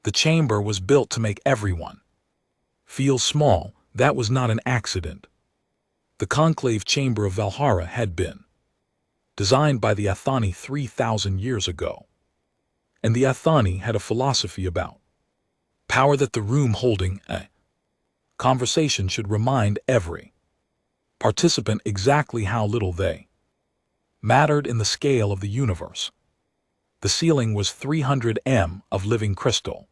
The chamber was built to make everyone feel small. That was not an accident. The conclave chamber of Valhalla had been designed by the Athani 3,000 years ago. And the Athani had a philosophy about power that the room holding a conversation should remind every participant exactly how little they mattered in the scale of the universe. The ceiling was 300 m of living crystal,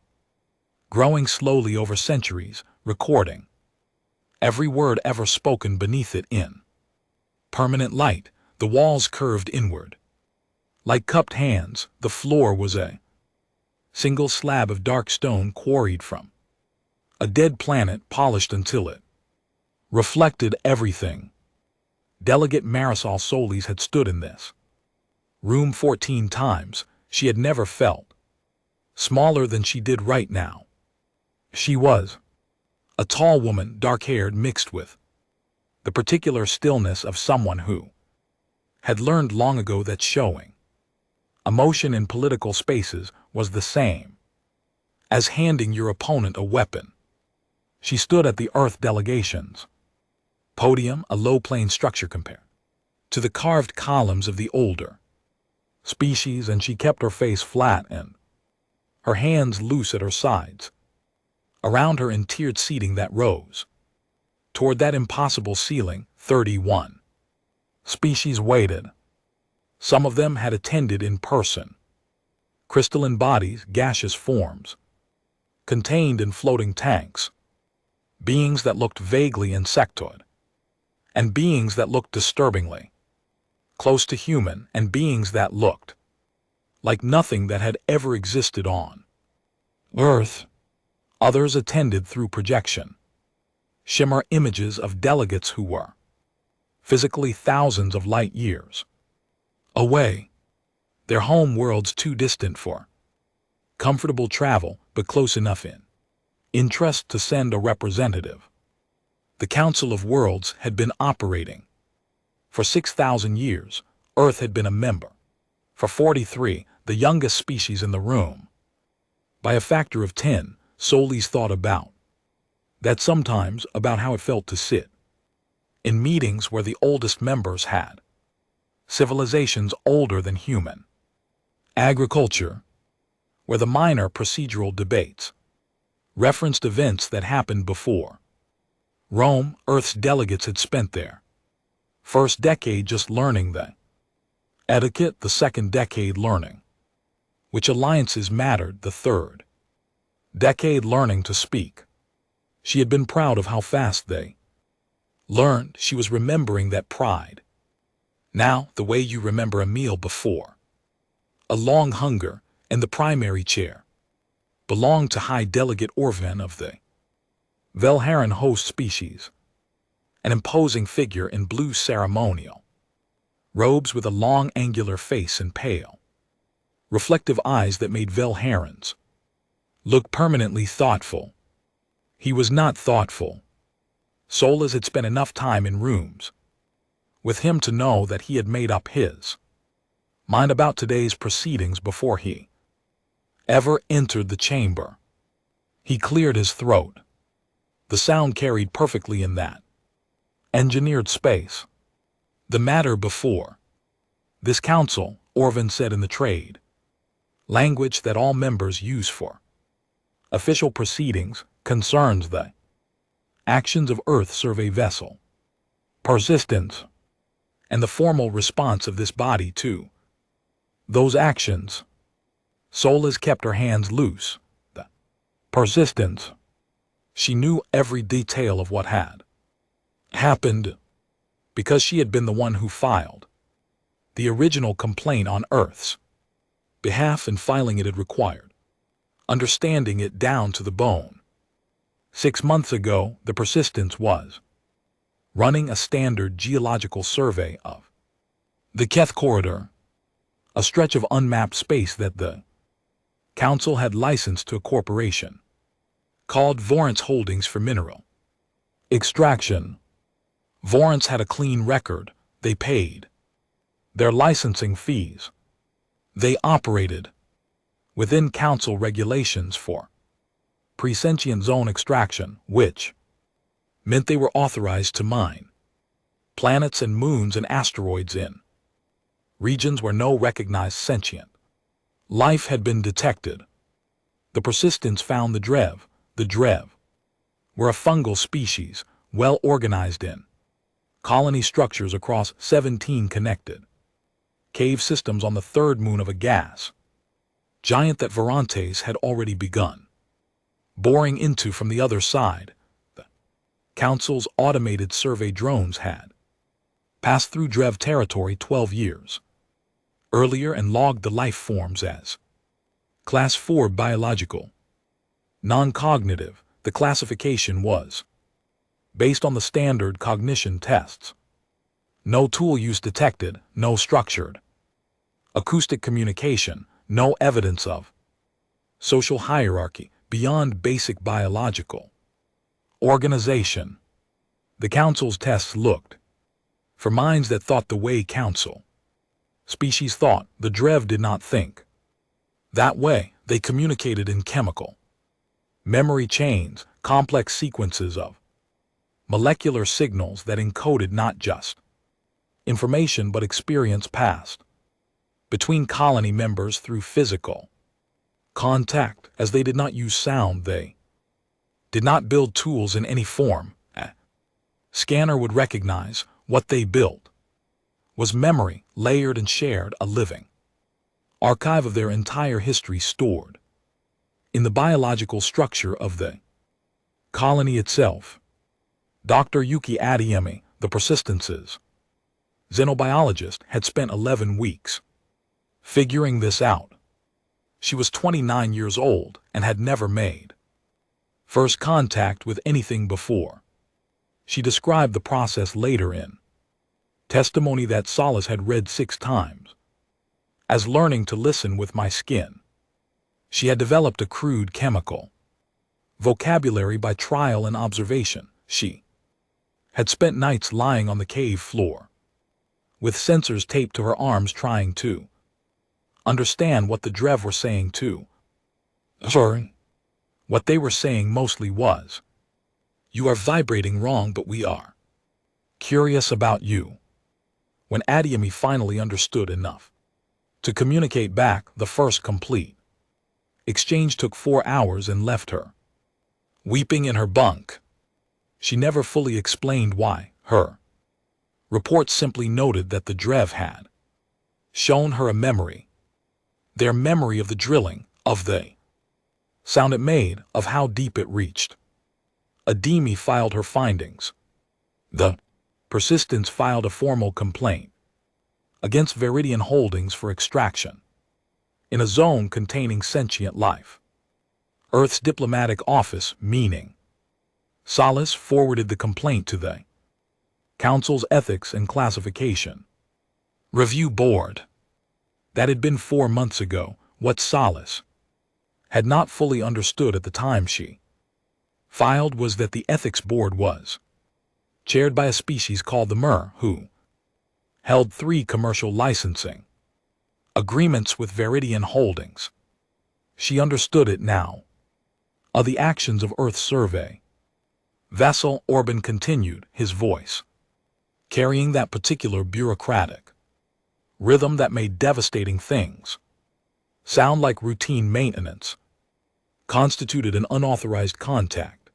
growing slowly over centuries, recording every word ever spoken beneath it in permanent light. The walls curved inward like cupped hands. The floor was a single slab of dark stone quarried from a dead planet, polished until it reflected everything. Delegate Marisol Solis had stood in this room 14 times. She had never felt smaller than she did right now. She was a tall woman, dark-haired, mixed with the particular stillness of someone who had learned long ago that showing emotion in political spaces was the same as handing your opponent a weapon. She stood at the Earth delegation's podium, a low-plane structure compared to the carved columns of the older species, and she kept her face flat and her hands loose at her sides. Around her in tiered seating that rose toward that impossible ceiling, 31 species waited. Some of them had attended in person. Crystalline bodies, gaseous forms, contained in floating tanks, beings that looked vaguely insectoid, and beings that looked disturbingly close to human, and beings that looked like nothing that had ever existed on Earth. Others attended through projection, shimmer images of delegates who were physically thousands of light years away, their home worlds too distant for comfortable travel, but close enough in interest to send a representative. The Council of Worlds had been operating for 6,000 years. Earth had been a member for 43, the youngest species in the room. By a factor of 10, Solis thought about that sometimes, about how it felt to sit in meetings where the oldest members had civilizations older than human agriculture, where the minor procedural debates referenced events that happened before Rome. Earth's delegates had spent their first decade just learning the etiquette, the second decade learning which alliances mattered, the third decade learning to speak. She had been proud of how fast they learned. She was remembering that pride now, the way you remember a meal before a long hunger. And the primary chair belonged to High Delegate Orvan of the Velharan host species, an imposing figure in blue ceremonial robes with a long angular face and pale, reflective eyes that made Velharans look permanently thoughtful. He was not thoughtful. Solas had spent enough time in rooms with him to know that he had made up his mind about today's proceedings before he ever entered the chamber. He cleared his throat. The sound carried perfectly in that engineered space. The matter before this council, Orvan said in the trade language that all members use for official proceedings, concerns the actions of Earth Survey Vessel persistence and the formal response of this body to those actions. Solas kept her hands loose. The persistence. She knew every detail of what had happened because she had been the one who filed the original complaint on Earth's behalf, and filing it had required understanding it down to the bone. 6 months ago, the persistence was running a standard geological survey of the Keth Corridor, a stretch of unmapped space that the Council had licensed to a corporation called Vorance Holdings for mineral extraction. Vorance had a clean record. They paid their licensing fees. They operated within Council regulations for Pre-sentient zone extraction, which meant they were authorized to mine planets and moons and asteroids in regions where no recognized sentient life had been detected. The persistence found the Drev were a fungal species, well organized in colony structures across 17 connected cave systems on the third moon of a gas giant that Varantes had already begun boring into from the other side. The Council's automated survey drones had passed through Drev territory 12 years earlier and logged the life forms as Class 4 biological. Non-cognitive, the classification was based on the standard cognition tests. No tool use detected, no structured acoustic communication, no evidence of social hierarchy beyond basic biological organization. The Council's tests looked for minds that thought the way Council species thought. The Drev did not think that way. They communicated in chemical memory chains, complex sequences of molecular signals that encoded not just information but experience passed between colony members through physical contact. As they did not use sound, they did not build tools in any form. A scanner would recognize what they built was memory, layered and shared, a living archive of their entire history stored in the biological structure of the colony itself. Dr. Yuki Adeyemi, the Persistence's xenobiologist, had spent 11 weeks figuring this out. She was 29 years old and had never made first contact with anything before. She described the process later in testimony that Solace had read 6 times as learning to listen with my skin. She had developed a crude chemical vocabulary by trial and observation. She had spent nights lying on the cave floor with sensors taped to her arms trying to understand what the Drev were saying too. Sorry. What they were saying mostly was, "You are vibrating wrong, but we are curious about you." When Adeyemi finally understood enough to communicate back, the first complete exchange took 4 hours and left her weeping in her bunk. She never fully explained why. Her report simply noted that the Drev had shown her a memory, their memory of the drilling, of the sound it made, of how deep it reached. Adeyemi filed her findings. The Persistence filed a formal complaint against Veridian Holdings for extraction in a zone containing sentient life. Earth's diplomatic office, meaning Solace, forwarded the complaint to the Council's Ethics and Classification Review Board. That had been 4 months ago. What Solace had not fully understood at the time she filed was that the Ethics Board was chaired by a species called the Mer, who held 3 commercial licensing agreements with Veridian Holdings. She understood it now. Of the actions of Earth survey. Vassal Orban continued, his voice carrying that particular bureaucratic rhythm that made devastating things sound like routine maintenance, constituted an unauthorized contact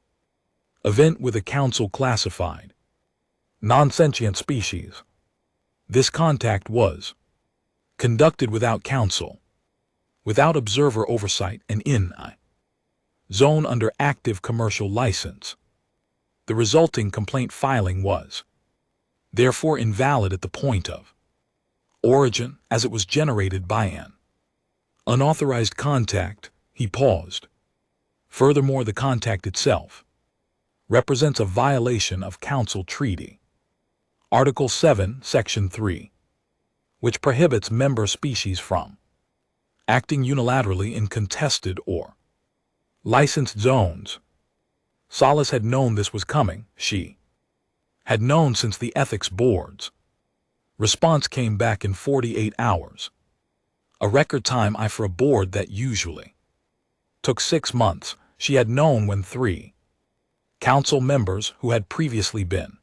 event with a Council classified non-sentient species. This contact was conducted without Council, without observer oversight, and in a zone under active commercial license. The resulting complaint filing was therefore invalid at the point of origin, as it was generated by an unauthorized contact. He paused. Furthermore, the contact itself represents a violation of Council Treaty Article 7, Section 3, which prohibits member species from acting unilaterally in contested or licensed zones. Solace had known this was coming. She had known since the Ethics Board's response came back in 48 hours, a record time for a board that usually took 6 months. She had known when 3 council members who had previously been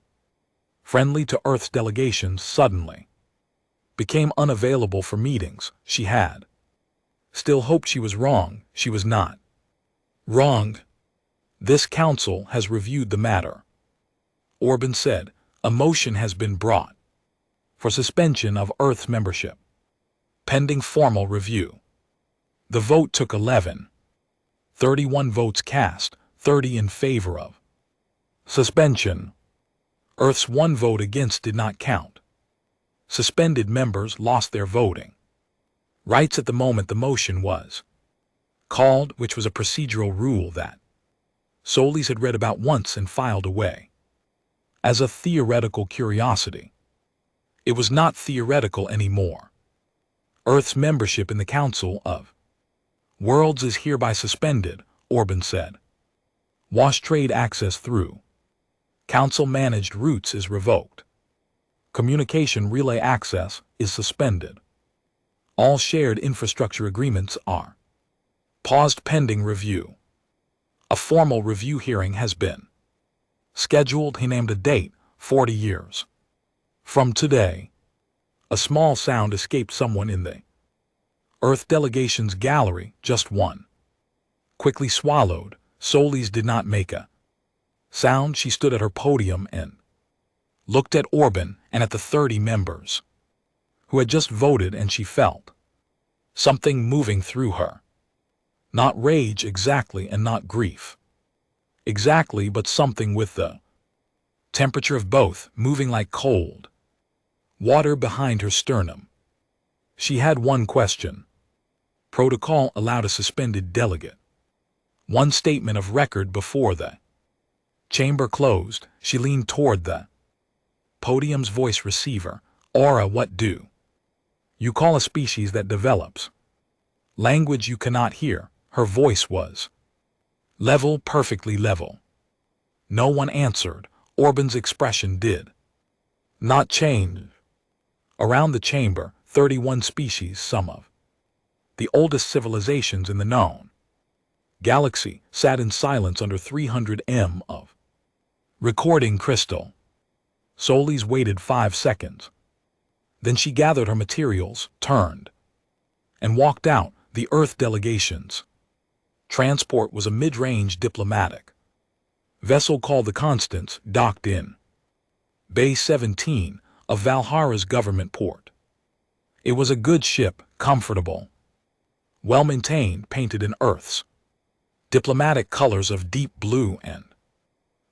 friendly to Earth's delegations suddenly became unavailable for meetings. She had still hoped she was wrong. She was not wrong. This council has reviewed the matter. Orban said, a motion has been brought for suspension of Earth's membership, pending formal review. The vote took 31 votes cast, 30 in favor of suspension. Earth's 1 vote against did not count. Suspended members lost their voting rights at the moment the motion was called, which was a procedural rule that Solis had read about once and filed away as a theoretical curiosity. It was not theoretical anymore. Earth's membership in the Council of Worlds is hereby suspended, Orban said. Wash trade access through Council-managed routes is revoked. Communication relay access is suspended. All shared infrastructure agreements are paused pending review. A formal review hearing has been scheduled. He named a date, 40 years from today. A small sound escaped someone in the Earth delegation's gallery, just one. Quickly swallowed, Solis did not make a sound. She stood at her podium and looked at Orban and at the 30 members who had just voted, and she felt something moving through her. Not rage exactly, and not grief exactly, but something with the temperature of both, moving like cold water behind her sternum. She had one question. Protocol allowed a suspended delegate one statement of record before the chamber closed. She leaned toward the podium's voice receiver. Aura, what do you call a species that develops language you cannot hear? Her voice was level, perfectly level. No one answered. Orban's expression did not change. Around the chamber, 31 species, some of the oldest civilizations in the known galaxy, sat in silence under 300 m of recording crystal. Solis waited 5 seconds. Then she gathered her materials, turned, and walked out. The Earth delegation's transport was a mid-range diplomatic vessel called the Constance, docked in Bay 17 of Valhara's government port. It was a good ship, comfortable, well-maintained, painted in Earth's diplomatic colors of deep blue and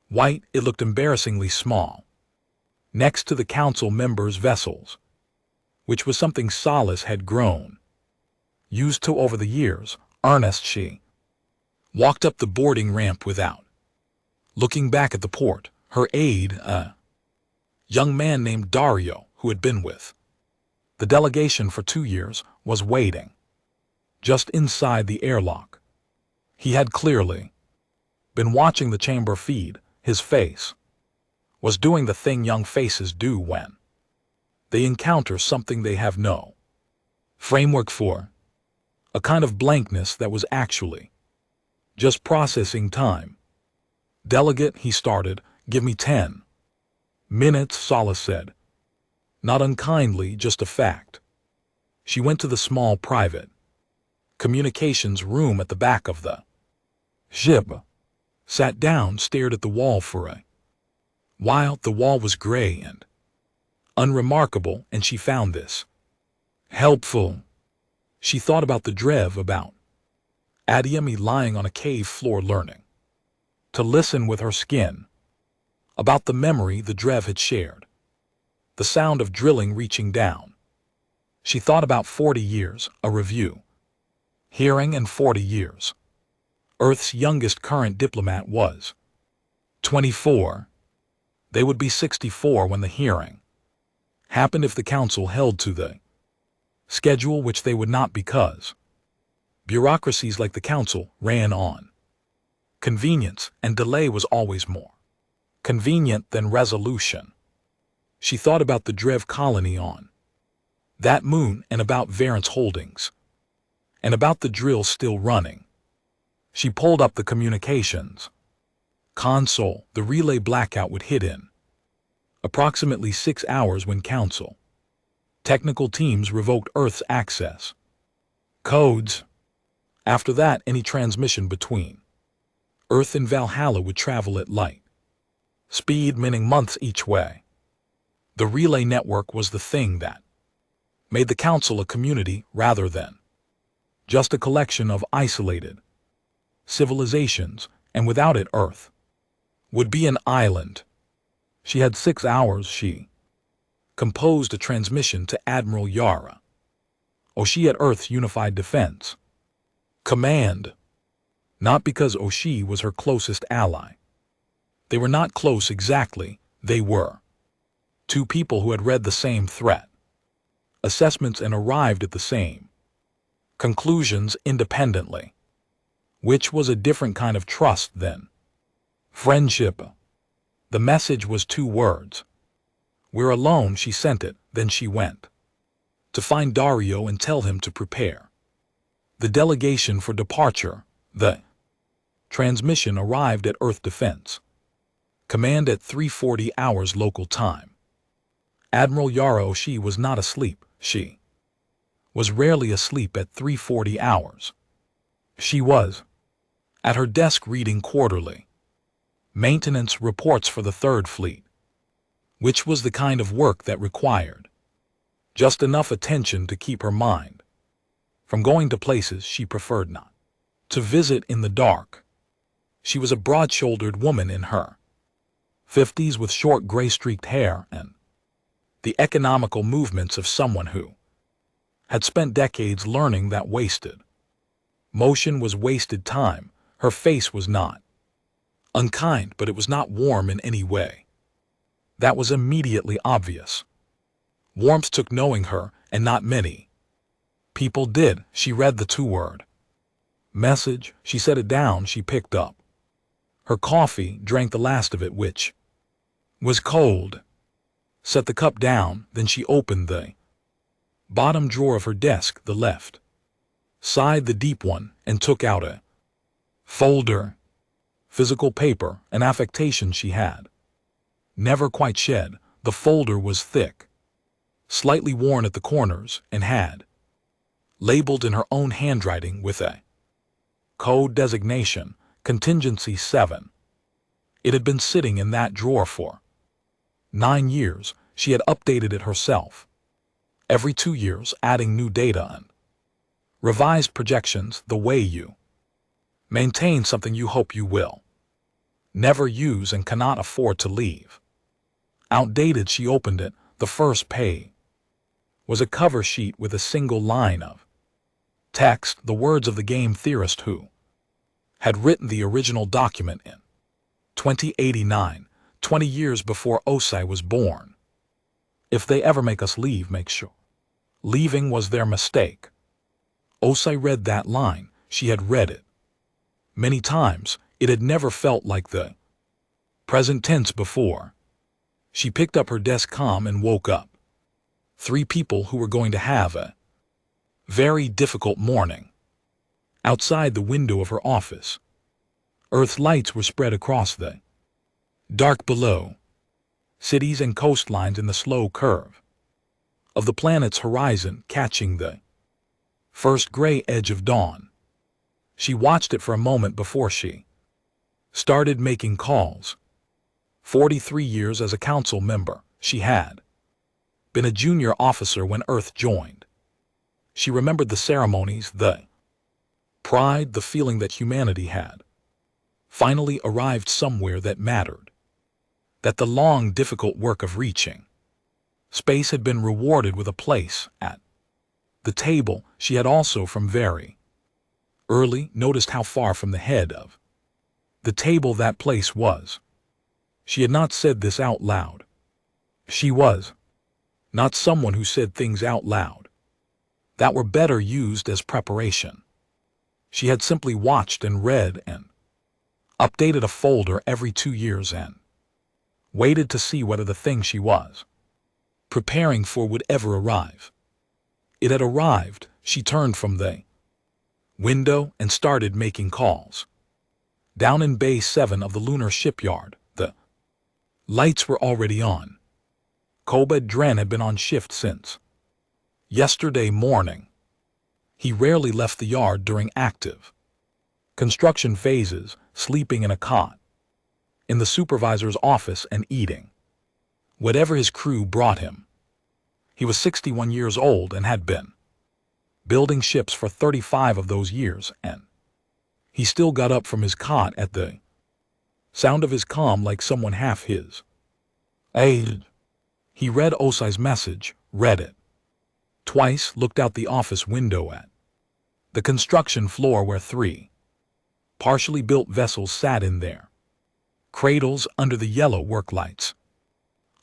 white. It looked embarrassingly small next to the council members' vessels, which was something Solis had grown used to over the years. Earnest, she walked up the boarding ramp without looking back at the port. Her aide, a young man named Dario, who had been with the delegation for 2 years, was waiting just inside the airlock. He had clearly been watching the chamber feed. His face was doing the thing young faces do when they encounter something they have no framework for, a kind of blankness that was actually just processing time. Delegate, he started, give me 10 minutes, Solis said. Not unkindly, just a fact. She went to the small private communications room at the back of the ship, sat down, stared at the wall for a while. The wall was gray and unremarkable, and she found this helpful. She thought about the Drev, about Adiemi lying on a cave floor learning to listen with her skin, about the memory the Drev had shared, the sound of drilling reaching down. She thought about 40 years, a review hearing, and 40 years. Earth's youngest current diplomat was 24. They would be 64 when the hearing happened if the council held to the schedule, which they would not, because bureaucracies like the council ran on convenience, and delay was always more convenient than resolution. She thought about the Drev colony on that moon, and about Varence Holdings, and about the drill still running. She pulled up the communications console. The relay blackout would hit in approximately 6 hours when Council technical teams revoked Earth's access codes. After that, any transmission between Earth and Valhalla would travel at light speed, meaning months each way. The relay network was the thing that made the Council a community rather than just a collection of isolated civilizations, and without it Earth would be an island. She had 6 hours. She composed a transmission to Admiral Yara Oshii at Earth's Unified Defense Command, not because Oshii was her closest ally. They were not close exactly, they were two people who had read the same threat assessments and arrived at the same conclusions independently, which was a different kind of trust than friendship. The message was 2 words. We're alone. She sent it, then she went to find Dario and tell him to prepare the delegation for departure. The transmission arrived at Earth Defense Command at 3:40 hours local time. Admiral Yara Oshii was not asleep. She was rarely asleep at 3:40 hours. She was at her desk reading quarterly maintenance reports for the Third Fleet, which was the kind of work that required just enough attention to keep her mind from going to places she preferred not to visit in the dark. She was a broad-shouldered woman in her 50s with short gray-streaked hair and the economical movements of someone who had spent decades learning that wasted motion was wasted time. Her face was not unkind, but it was not warm in any way. That was immediately obvious. Warmth took knowing her, and not many people did. She read the 2-word message. She set it down. She picked up her coffee, drank the last of it, which was cold, set the cup down, then she opened the bottom drawer of her desk, the left side, the deep one, and took out a folder. Physical paper, an affectation she had never quite shed. The folder was thick, slightly worn at the corners, and had labeled in her own handwriting with a code designation, Contingency 7. It had been sitting in that drawer for 9 years. She had updated it herself every 2 years, adding new data and revised projections, the way you maintain something you hope you will never use and cannot afford to leave outdated. She opened it. The first page was a cover sheet with a single line of text, the words of the game theorist who had written the original document in 2089, 20 years before Osai was born. If they ever make us leave, make sure leaving was their mistake. Osai read that line. She had read it many times. It had never felt like the present tense before. She picked up her desk calm and woke up. 3 people who were going to have a very difficult morning. Outside the window of her office, Earth's lights were spread across the dark below, cities and coastlines in the slow curve of the planet's horizon, catching the first gray edge of dawn. She watched it for a moment before she started making calls. 43 years as a council member, she had been a junior officer when Earth joined. She remembered the ceremonies, the pride, the feeling that humanity had finally arrived somewhere that mattered, that the long, difficult work of reaching space had been rewarded with a place at the table. She had also, from very early, noticed how far from the head of the table that place was. She had not said this out loud. She was not someone who said things out loud that were better used as preparation. She had simply watched and read and updated a folder every 2 years and waited to see whether the thing she was preparing for would ever arrive. It had arrived. She turned from the window and started making calls. Down in Bay 7 of the lunar shipyard, the lights were already on. Koba Dren had been on shift since yesterday morning. He rarely left the yard during active construction phases, sleeping in a cot, in the supervisor's office and eating whatever his crew brought him. He was 61 years old and had been building ships for 35 of those years, and he still got up from his cot at the sound of his comm like someone half his age. He read Osai's message, read it twice, looked out the office window at the construction floor where 3 partially built vessels sat in their cradles under the yellow work lights.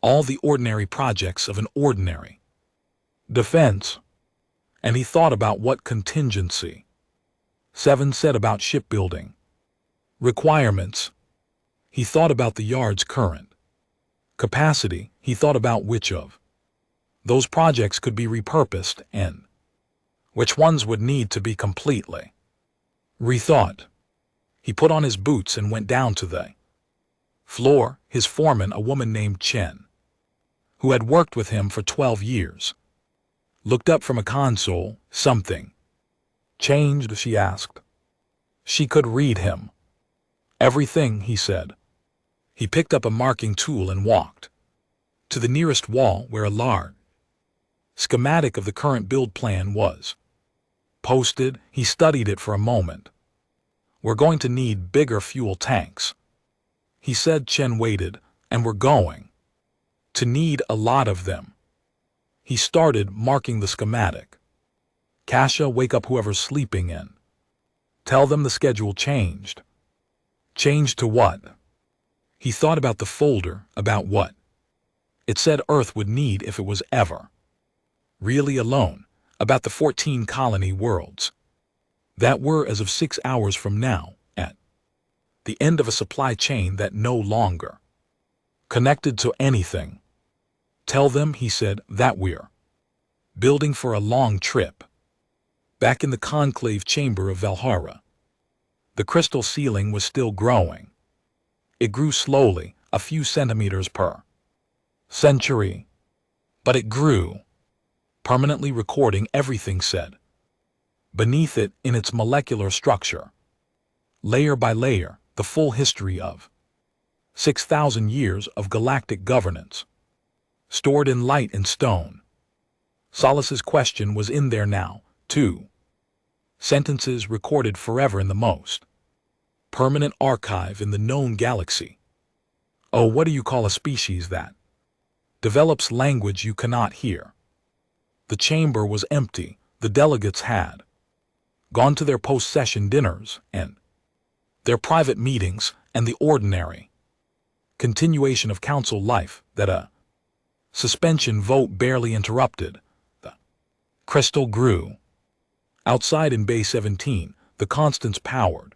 All the ordinary projects of an ordinary defense. And he thought about what contingency 7 said about shipbuilding requirements. He thought about the yard's current capacity. He thought about which of those projects could be repurposed and which ones would need to be completely rethought. He put on his boots and went down to the floor. His foreman, a woman named Chen, who had worked with him for 12 years, looked up from a console. Something changed, she asked. She could read him. Everything, he said. He picked up a marking tool and walked to the nearest wall where a large schematic of the current build plan was posted. He studied it for a moment. We're going to need bigger fuel tanks, he said. Chen waited. And we're going to need a lot of them. He started marking the schematic. Kasha, wake up whoever's sleeping in. Tell them the schedule changed. Changed to what? He thought about the folder, about what it said Earth would need if it was ever really alone, about the 14 colony worlds that were, as of 6 hours from now, at the end of a supply chain that no longer connected to anything. Tell them, he said, that we're building for a long trip. Back in the conclave chamber of Valhalla, the crystal ceiling was still growing. It grew slowly, a few centimeters per century, but it grew, permanently recording everything said. Beneath it, in its molecular structure, layer by layer, the full history of 6,000 years of galactic governance, stored in light and stone. Solace's question was in there now, too. Sentences recorded forever in the most permanent archive in the known galaxy. Oh, what do you call a species that develops language you cannot hear? The chamber was empty. The delegates had gone to their post-session dinners and their private meetings, and the ordinary continuation of council life that a suspension vote barely interrupted. The crystal grew. Outside in Bay 17, the Constance powered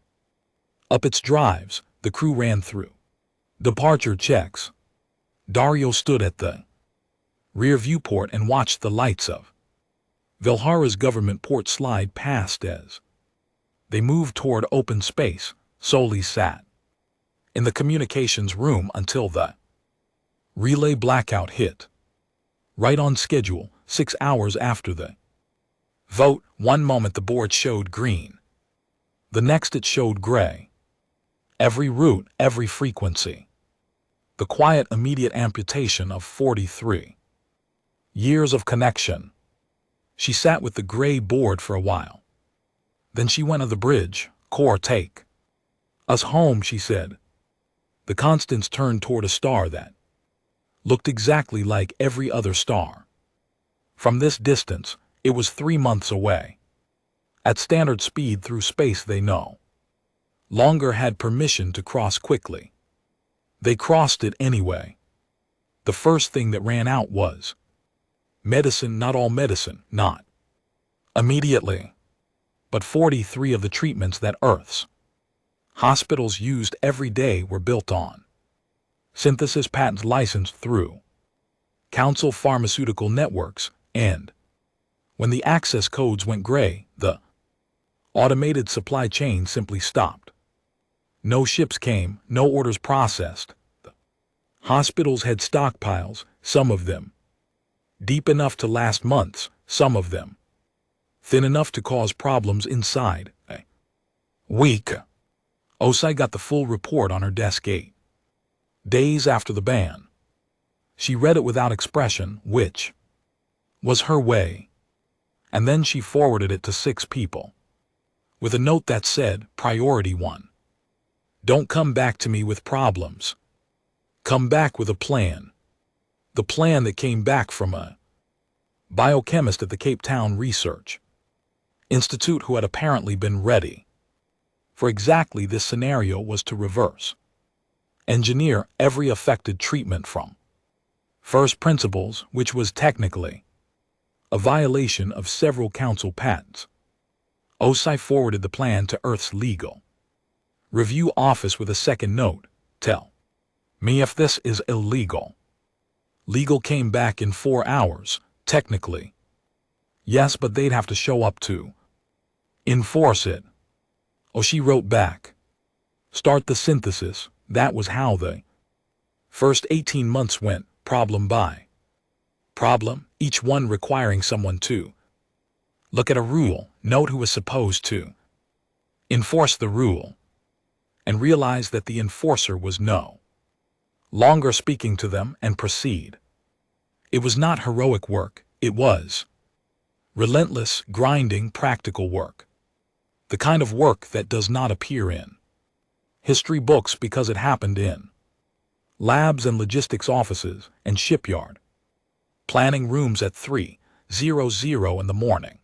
up its drives. The crew ran through departure checks. Dario stood at the rear viewport and watched the lights of Valhara's government port slide past as they moved toward open space. Soli sat in the communications room until the relay blackout hit. Right on schedule, 6 hours after the vote. One moment the board showed green. The next it showed gray. Every route, every frequency. The quiet, immediate amputation of 43 years of connection. She sat with the gray board for a while. Then she went to the bridge. Core, take us home, she said. The Constance turned toward a star that looked exactly like every other star. From this distance, it was 3 months away. At standard speed through space, they no longer had permission to cross quickly. They crossed it anyway. The first thing that ran out was medicine. Not all medicine, not immediately, but 43 of the treatments that Earth's hospitals used every day were built on synthesis patents licensed through Council Pharmaceutical Networks, and when the access codes went gray, the Automated supply chain simply stopped. No ships came, no orders processed. The hospitals had stockpiles, some of them deep enough to last months, some of them thin enough to cause problems inside a week. Osai got the full report on her desk 8 days after the ban. She read it without expression, which was her way, and then she forwarded it to 6 people, with a note that said, Priority 1. Don't come back to me with problems. Come back with a plan. The plan that came back from a biochemist at the Cape Town Research Institute who had apparently been ready for exactly this scenario was to reverse engineer every affected treatment from first principles, which was technically a violation of several council patents. Osai forwarded the plan to Earth's legal review office with a second note. Tell me if this is illegal. Legal came back in 4 hours, technically. Yes, but they'd have to show up to enforce it. She wrote back. Start the synthesis. That was how the first 18 months went, problem by problem, each one requiring someone to look at a rule, note who was supposed to enforce the rule, and realize that the enforcer was no longer speaking to them and proceed. It was not heroic work, it was relentless, grinding, practical work. The kind of work that does not appear in history books because it happened in labs and logistics offices and shipyard planning rooms at 3:00 in the morning.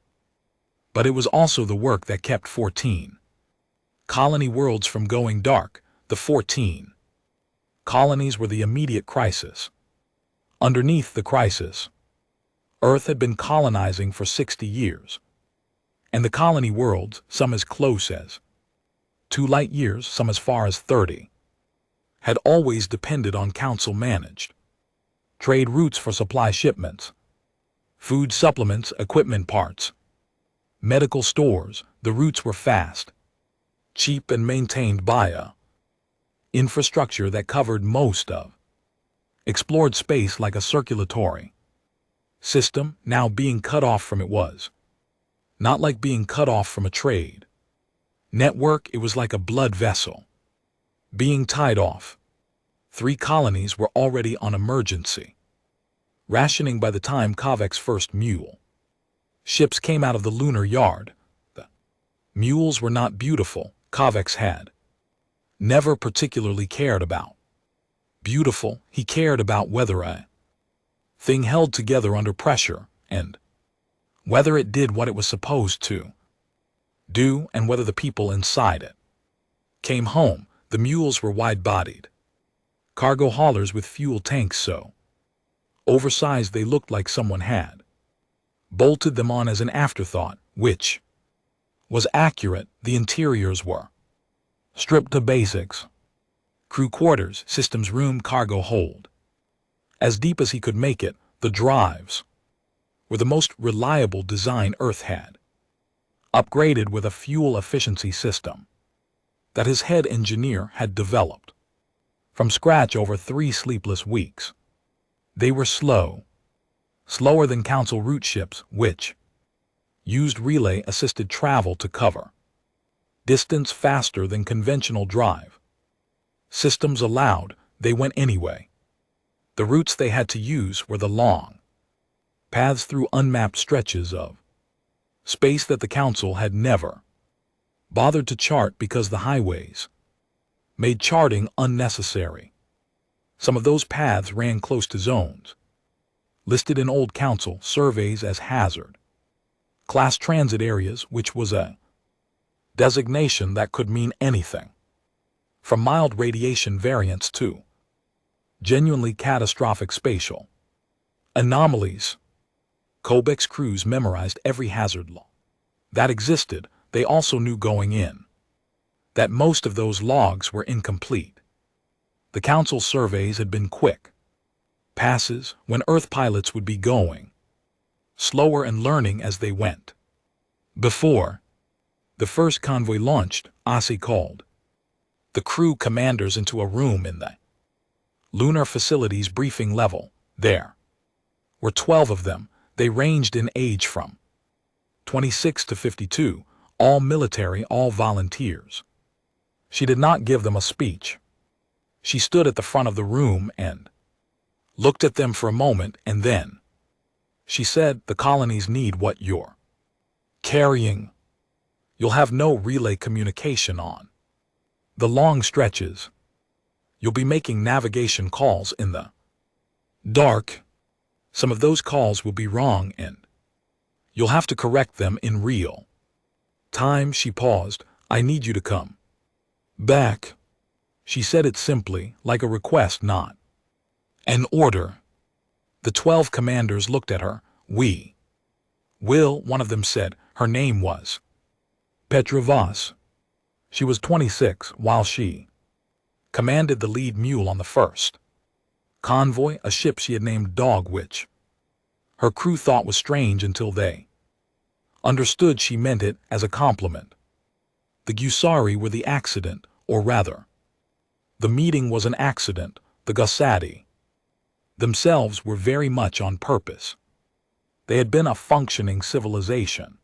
But it was also the work that kept 14 colony worlds from going dark. The 14 colonies were the immediate crisis. Underneath the crisis, Earth had been colonizing for 60 years, and the colony worlds, some as close as 2 light years, some as far as 30, had always depended on council-managed trade routes for supply shipments, food supplements, equipment parts, medical stores. The routes were fast, cheap, and maintained by a infrastructure that covered most of explored space like a circulatory system. Now being cut off from it was not like being cut off from a trade network, it was like a blood vessel being tied off. 3 colonies were already on emergency rationing by the time Kavek's first mule ships came out of the lunar yard. The mules were not beautiful. Kavek's had never particularly cared about beautiful. He cared about whether a thing held together under pressure, and whether it did what it was supposed to do, and whether the people inside it came home. The mules were wide-bodied cargo haulers with fuel tanks so oversized they looked like someone had bolted them on as an afterthought, which was accurate. The interiors were stripped to basics. Crew quarters, systems room, cargo hold. As deep as he could make it, the drives were the most reliable design Earth had, upgraded with a fuel efficiency system that his head engineer had developed from scratch over 3 sleepless weeks. They were slow, slower than council route ships, which used relay-assisted travel to cover distance faster than conventional drive systems allowed. They went anyway. The routes they had to use were the long paths through unmapped stretches of space that the council had never bothered to chart because the highways made charting unnecessary. Some of those paths ran close to zones listed in old council surveys as hazard class transit areas, which was a designation that could mean anything from mild radiation variants to genuinely catastrophic spatial anomalies. Kobek's crews memorized every hazard law that existed. They also knew going in that most of those logs were incomplete. The council surveys had been quick passes when Earth pilots would be going slower and learning as they went. Before The first convoy launched, Ase called the crew commanders into a room in the lunar facility's briefing level. There were 12 of them. They ranged in age from 26 to 52, all military, all volunteers. She did not give them a speech. She stood at the front of the room and looked at them for a moment, and then she said, "The colonies need what you're carrying. You'll have no relay communication on the long stretches. You'll be making navigation calls in the dark. Some of those calls will be wrong, and you'll have to correct them in real time." She paused. "I need you to come back." She said it simply, like a request, not an order. The 12 commanders looked at her. "We will," one of them said. Her name was Petra Voss. She was 26, while she commanded the lead mule on the first convoy, a ship she had named Dog, which her crew thought was strange until they understood she meant it as a compliment. The Gusari were the accident, or rather, the meeting was an accident. The Gusati themselves were very much on purpose. They had been a functioning civilization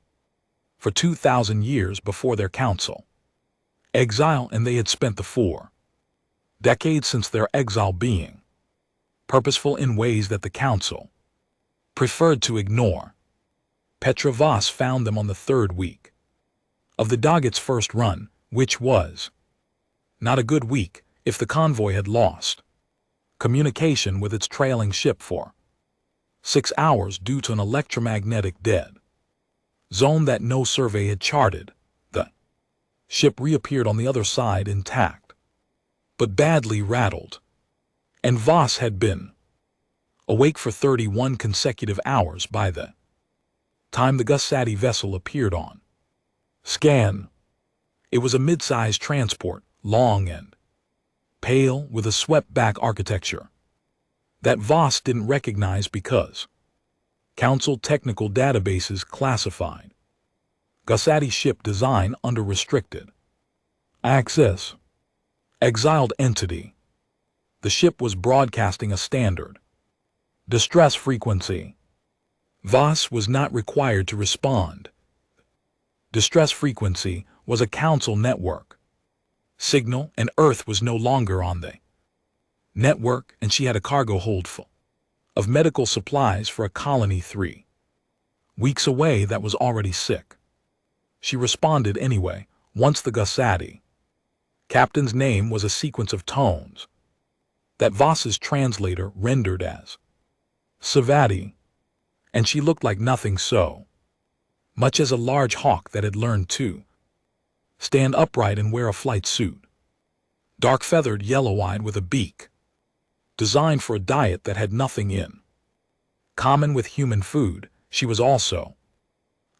for 2,000 years before their council exile, and they had spent the 4 decades since their exile being purposeful in ways that the council preferred to ignore. Petra Voss found them on the 3rd week of the Doggett's first run, which was not a good week if the convoy had lost communication with its trailing ship for 6 hours due to an electromagnetic dead zone that no survey had charted. The ship reappeared on the other side intact, but badly rattled, and Voss had been awake for 31 consecutive hours by the time the Gusati vessel appeared on scan. It was a mid-sized transport, long and pale, with a swept-back architecture that Voss didn't recognize because Council technical databases classified Gusati ship design under restricted access. Exiled entity. The ship was broadcasting a standard distress frequency. Voss was not required to respond. Distress frequency was a council network signal, and Earth was no longer on the network, and she had a cargo hold full of medical supplies for a colony 3 weeks away that was already sick. She responded anyway. Once the Gusati captain's name was a sequence of tones that Voss's translator rendered as Savati, and she looked like nothing so much as a large hawk that had learned to stand upright and wear a flight suit, dark-feathered, yellow-eyed, with a beak designed for a diet that had nothing in common with human food. She was also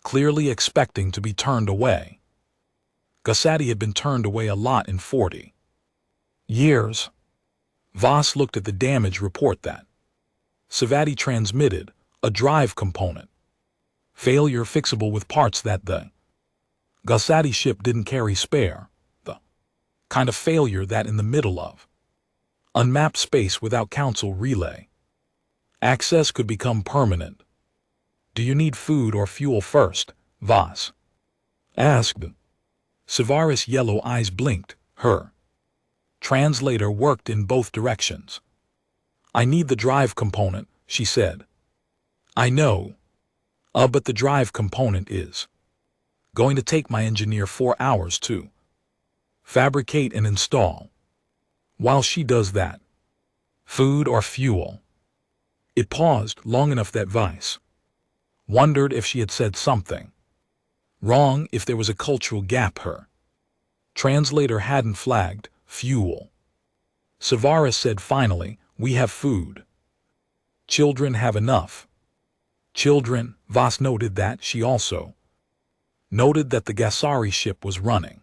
clearly expecting to be turned away. Gusati had been turned away a lot in 40 years. Voss looked at the damage report that Savati transmitted, a drive component failure fixable with parts that the Gusati ship didn't carry spare, the kind of failure that in the middle of unmapped space without council relay access could become permanent. "Do you need food or fuel first?" Voss asked. Savaris' yellow eyes blinked. Her translator worked in both directions. "I need the drive component," she said. "I know. But the drive component is going to take my engineer 4 hours to fabricate and install. While she does that, food or fuel?" It paused long enough that Weiss wondered if she had said something wrong, if there was a cultural gap her translator hadn't flagged. "Fuel." Savaris said finally, "We have food. Children have enough." Children, Voss noted that. She also noted that the Gusari ship was running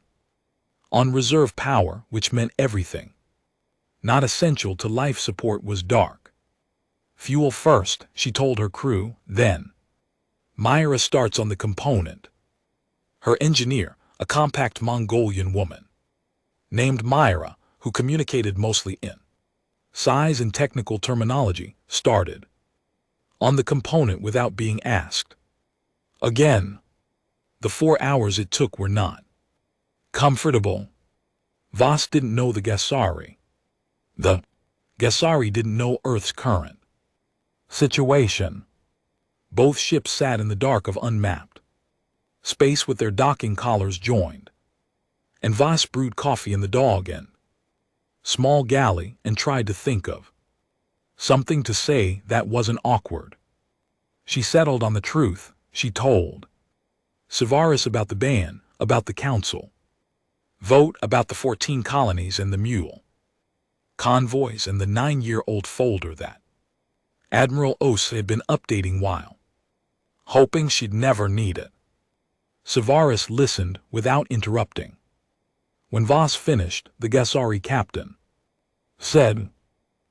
on reserve power, which meant everything not essential to life support was dark. "Fuel first," she told her crew, then Myra starts on the component. Her engineer, a compact Mongolian woman named Myra, who communicated mostly in size and technical terminology, started on the component without being asked. Again, the 4 hours it took were not comfortable. Voss didn't know the Gesari. The Gesari didn't know Earth's current situation. Both ships sat in the dark of unmapped space with their docking collars joined, and Voss brewed coffee in the dog and small galley and tried to think of something to say that wasn't awkward. She settled on the truth. She told Savaris about the ban, about the council vote, about the 14 colonies and the mule convoys and the 9-year-old folder that Admiral Ose had been updating while hoping she'd never need it. Savaris listened without interrupting. When Voss finished, the Gesari captain said,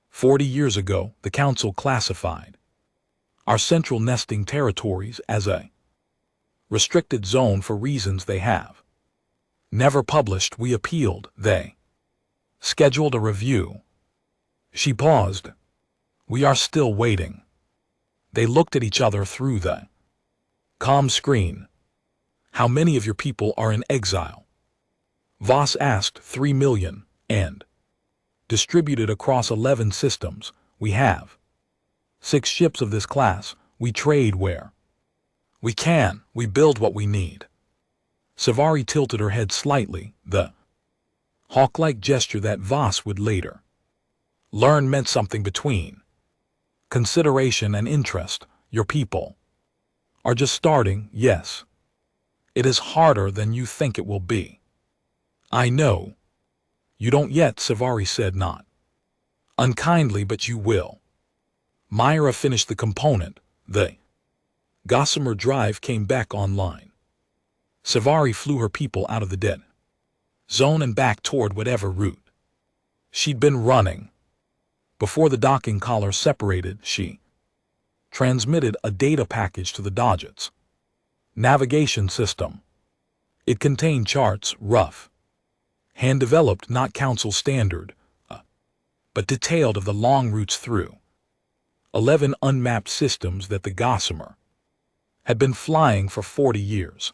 40 years ago, the council classified our central nesting territories as a restricted zone for reasons they have never published. We appealed. They scheduled a review. She paused. We are still waiting. They looked at each other through the comm screen. How many of your people are in exile? Voss asked. 3 million, and distributed across 11 systems. We have 6 ships of this class. We trade where we can. We build what we need. Savari tilted her head slightly, the hawk-like gesture that Voss would later learn meant something between consideration and interest. Your people are just starting, yes. It is harder than you think it will be. I know. You don't yet, Savari said, not unkindly, but you will. Myra finished the component. The Gossamer drive came back online. Savari flew her people out of the dead zone and back toward whatever route she'd been running. Before the docking collar separated, she transmitted a data package to the Dodget's navigation system. It contained charts, rough, hand-developed, not council standard, but detailed, of the long routes through 11 unmapped systems that the Gossamer had been flying for 40 years.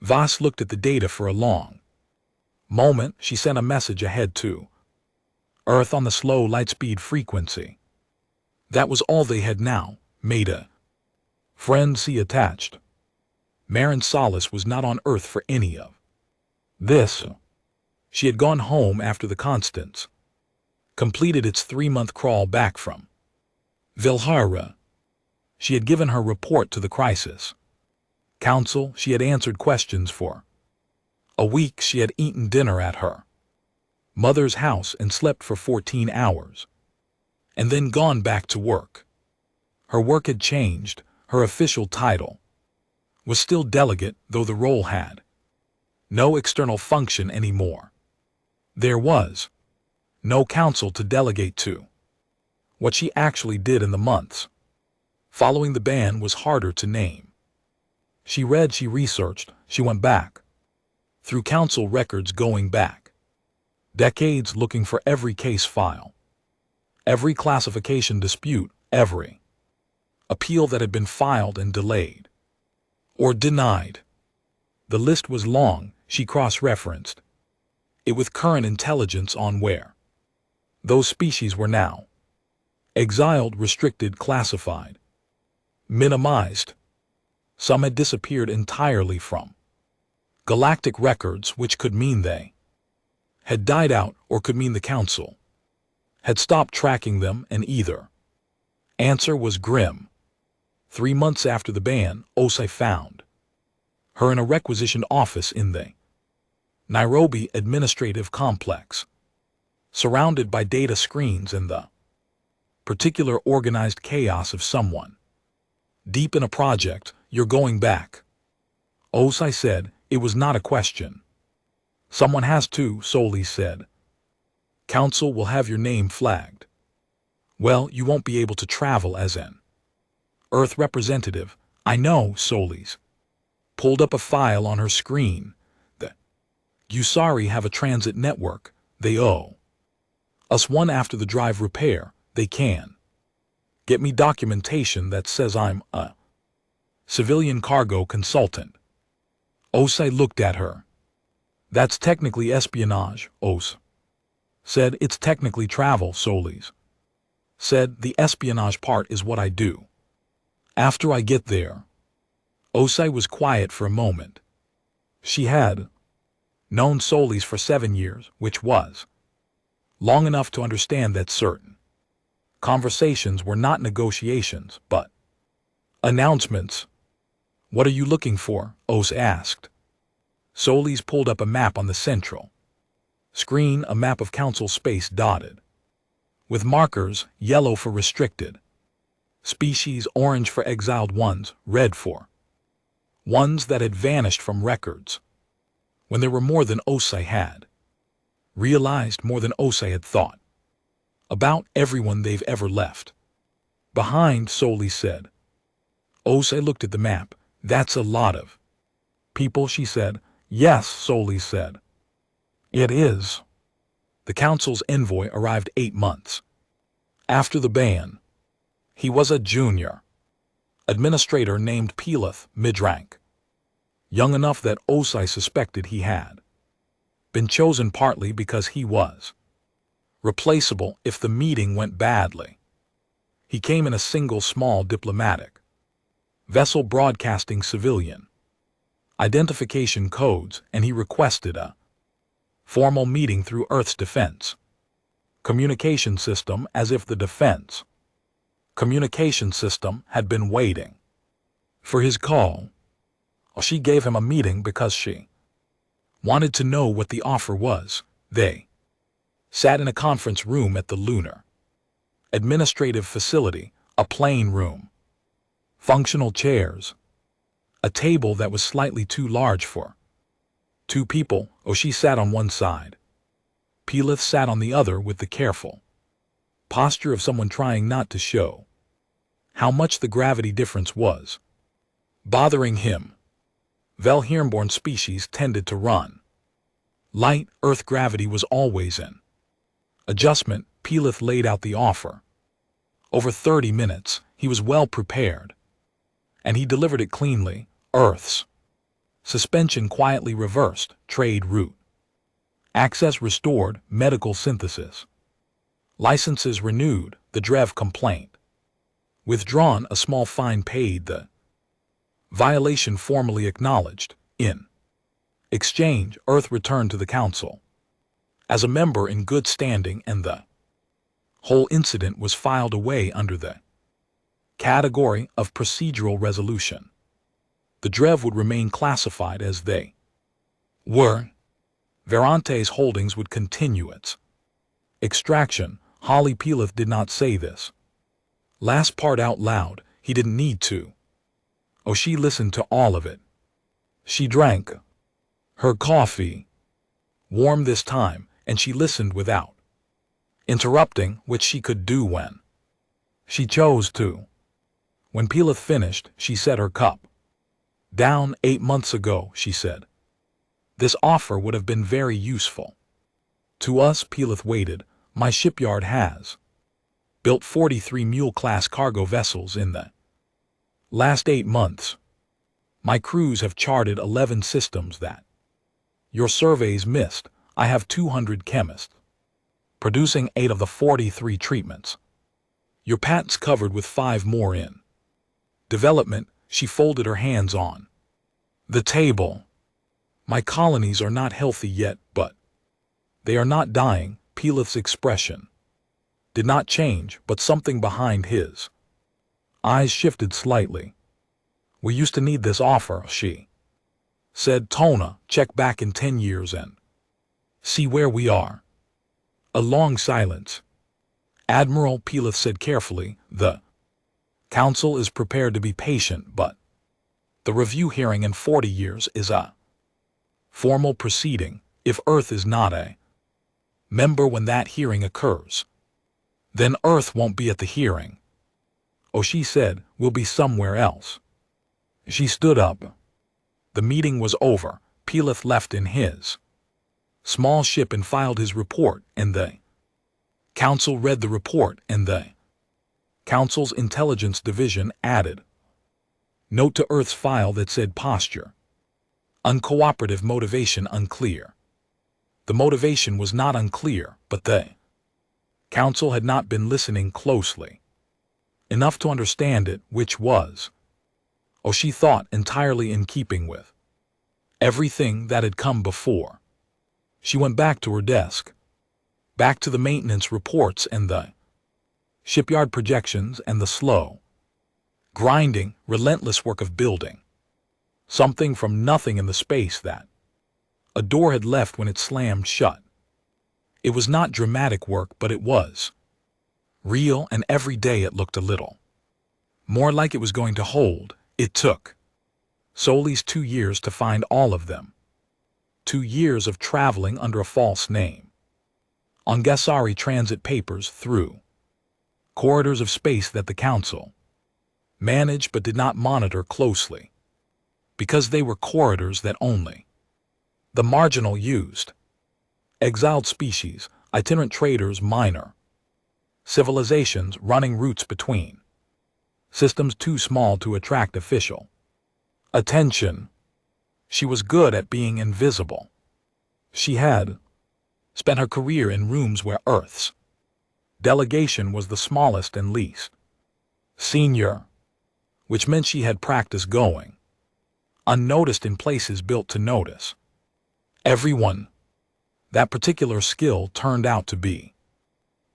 Voss looked at the data for a long moment. She sent a message ahead to Earth on the slow lightspeed frequency. That was all they had now. Made a friend see attached. Marin Solace was not on Earth for any of this. She had gone home after the Constance completed its 3-month crawl back from Vilhara. She had given her report to the Crisis Council. She had answered questions for a week. She had eaten dinner at her mother's house and slept for 14 hours, and then gone back to work. Her work had changed. Her official title was still delegate, though the role had no external function anymore. There was no council to delegate to. What she actually did in the months following the ban was harder to name. She read, she researched, she went back through council records, going back decades, looking for every case file, every classification dispute, every appeal that had been filed and delayed or denied. The list was long. She cross-referenced it with current intelligence on where those species were now exiled, restricted, classified, minimized. Some had disappeared entirely from galactic records, which could mean they had died out, or could mean the council had stopped tracking them, and either answer was grim. 3 months after the ban, Osei found her in a requisition office in the Nairobi administrative complex, surrounded by data screens and the particular organized chaos of someone deep in a project. You're going back, Osei said. It was not a question. Someone has to, Solis said. Council will have your name flagged. Well, you won't be able to travel as an Earth representative. I know, Solis pulled up a file on her screen. Usari have a transit network. They owe us one after the drive repair. They can get me documentation that says I'm a civilian cargo consultant. Osei looked at her. That's technically espionage, Os. Said it's technically travel, Solis. Said the espionage part is what I do. After I get there. Osei was quiet for a moment. She had known Solis for 7 years, which was long enough to understand that certain conversations were not negotiations, but announcements. What are you looking for? Os asked. Solis pulled up a map on the central screen, a map of council space dotted with markers, yellow for restricted species, orange for exiled ones, red for ones that had vanished from records. When there were more than Osei had realized, more than Osei had thought about everyone they've ever left behind, Solis said. Osei looked at the map. That's a lot of people, she said. Yes, Solis said. It is. The council's envoy arrived 8 months after the ban. He was a junior administrator named Pilith, mid-rank, young enough that Osei suspected he had been chosen partly because he was replaceable if the meeting went badly. He came in a single small diplomatic vessel broadcasting civilian identification codes, and he requested a formal meeting through Earth's defense communication system, as if the defense communication system had been waiting for his call. She gave him a meeting because she wanted to know what the offer was. They sat in a conference room at the lunar administrative facility, a plain room, functional chairs, a table that was slightly too large for 2 people. She sat on one side. Pilith sat on the other with the careful posture of someone trying not to show how much the gravity difference was bothering him. Velhirnborn species tended to run light. Earth gravity was always in adjustment. Pilith laid out the offer. Over 30 minutes, he was well prepared, and he delivered it cleanly. Earth's suspension quietly reversed, trade route access restored, medical synthesis licenses renewed, the Drev complaint withdrawn, a small fine paid, the violation formally acknowledged. In exchange, Earth returned to the Council as a member in good standing, and the whole incident was filed away under the category of procedural resolution. The Drev would remain classified as they were. Verante's holdings would continue its extraction. Holly Pilith did not say this last part out loud. He didn't need to. She listened to all of it. She drank her coffee, warm this time, and she listened without interrupting, which she could do when she chose to. When Pilith finished, she set her cup down. 8 months ago, she said, this offer would have been very useful to us. Pilith waited. My shipyard has built 43 mule-class cargo vessels in the last 8 months. My crews have charted 11 systems that your surveys missed. I have 200 chemists producing 8 of the 43 treatments. Your patents covered with 5 more in development. She folded her hands on the table. My colonies are not healthy yet, but they are not dying. Pilith's expression did not change, but something behind his eyes shifted slightly. We used to need this offer, she said. Tona, check back in 10 years and see where we are. A long silence. Admiral, Pilith said carefully, the Council is prepared to be patient, but the review hearing in 40 years is a formal proceeding. If Earth is not a member when that hearing occurs, then Earth won't be at the hearing. She said, we'll be somewhere else. She stood up. The meeting was over. Pilith left in his small ship and filed his report, and the council read the report, and the council's intelligence division added note to Earth's file that said posture uncooperative, motivation unclear. The motivation was not unclear, but the council had not been listening closely enough to understand it, which was, she thought, entirely in keeping with everything that had come before. She went back to her desk, back to the maintenance reports and the shipyard projections and the slow, grinding, relentless work of building something from nothing in the space that a door had left when it slammed shut. It was not dramatic work, but it was real, and every day it looked a little more like it was going to hold. It took Soli's 2 years to find all of them. 2 years of traveling under a false name, on Gasari transit papers, through corridors of space that the council managed but did not monitor closely, because they were corridors that only the marginal used. Exiled species, itinerant traders, minor civilizations running routes between systems too small to attract official attention. She was good at being invisible. She had spent her career in rooms where Earth's delegation was the smallest and least senior, which meant she had practiced going unnoticed in places built to notice everyone. That particular skill turned out to be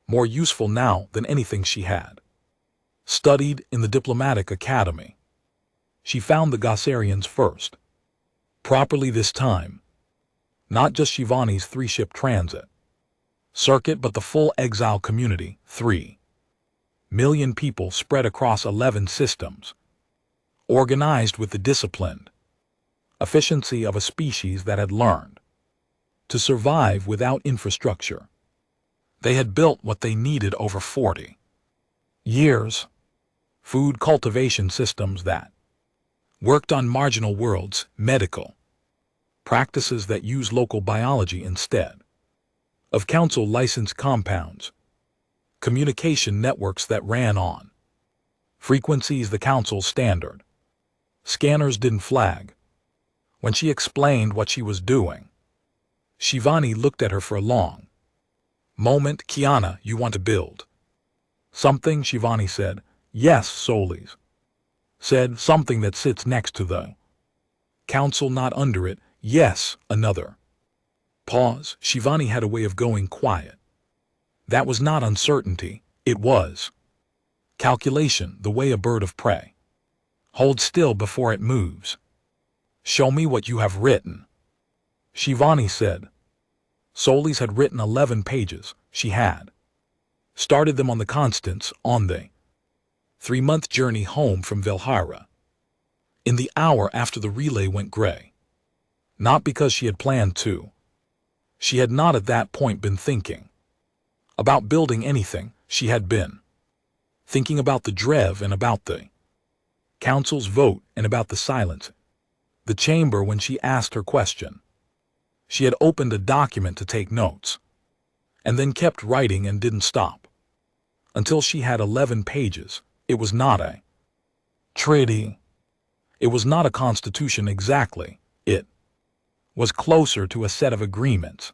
more useful now than anything she had studied in the diplomatic academy. She found the Gossarians first, properly this time, not just Shivani's 3-ship transit circuit, but the full exile community, 3 million people spread across 11 systems, organized with the disciplined efficiency of a species that had learned to survive without infrastructure. They had built what they needed over 40 years, food cultivation systems that worked on marginal worlds, medical practices that use local biology instead of council-licensed compounds, communication networks that ran on frequencies the council's standard scanners didn't flag. When she explained what she was doing, Shivani looked at her for a long moment. Kiana, you want to build something? Shivani said. Yes, Solis said. Something that sits next to the council, not under it. Yes, another pause. Shivani had a way of going quiet. That was not uncertainty, it was calculation, the way a bird of prey holds still before it moves. Show me what you have written, Shivani said. Solis had written 11 pages. She had started them on the Constance on the 3-month journey home from Velhara, in the hour after the relay went gray. Not because she had planned to. She had not at that point been thinking about building anything. She had been thinking about the Drev and about the council's vote and about the silence. The chamber when she asked her question. She had opened a document to take notes, and then kept writing and didn't stop until she had 11 pages. It was not a treaty. It was not a constitution exactly. It was closer to a set of agreements,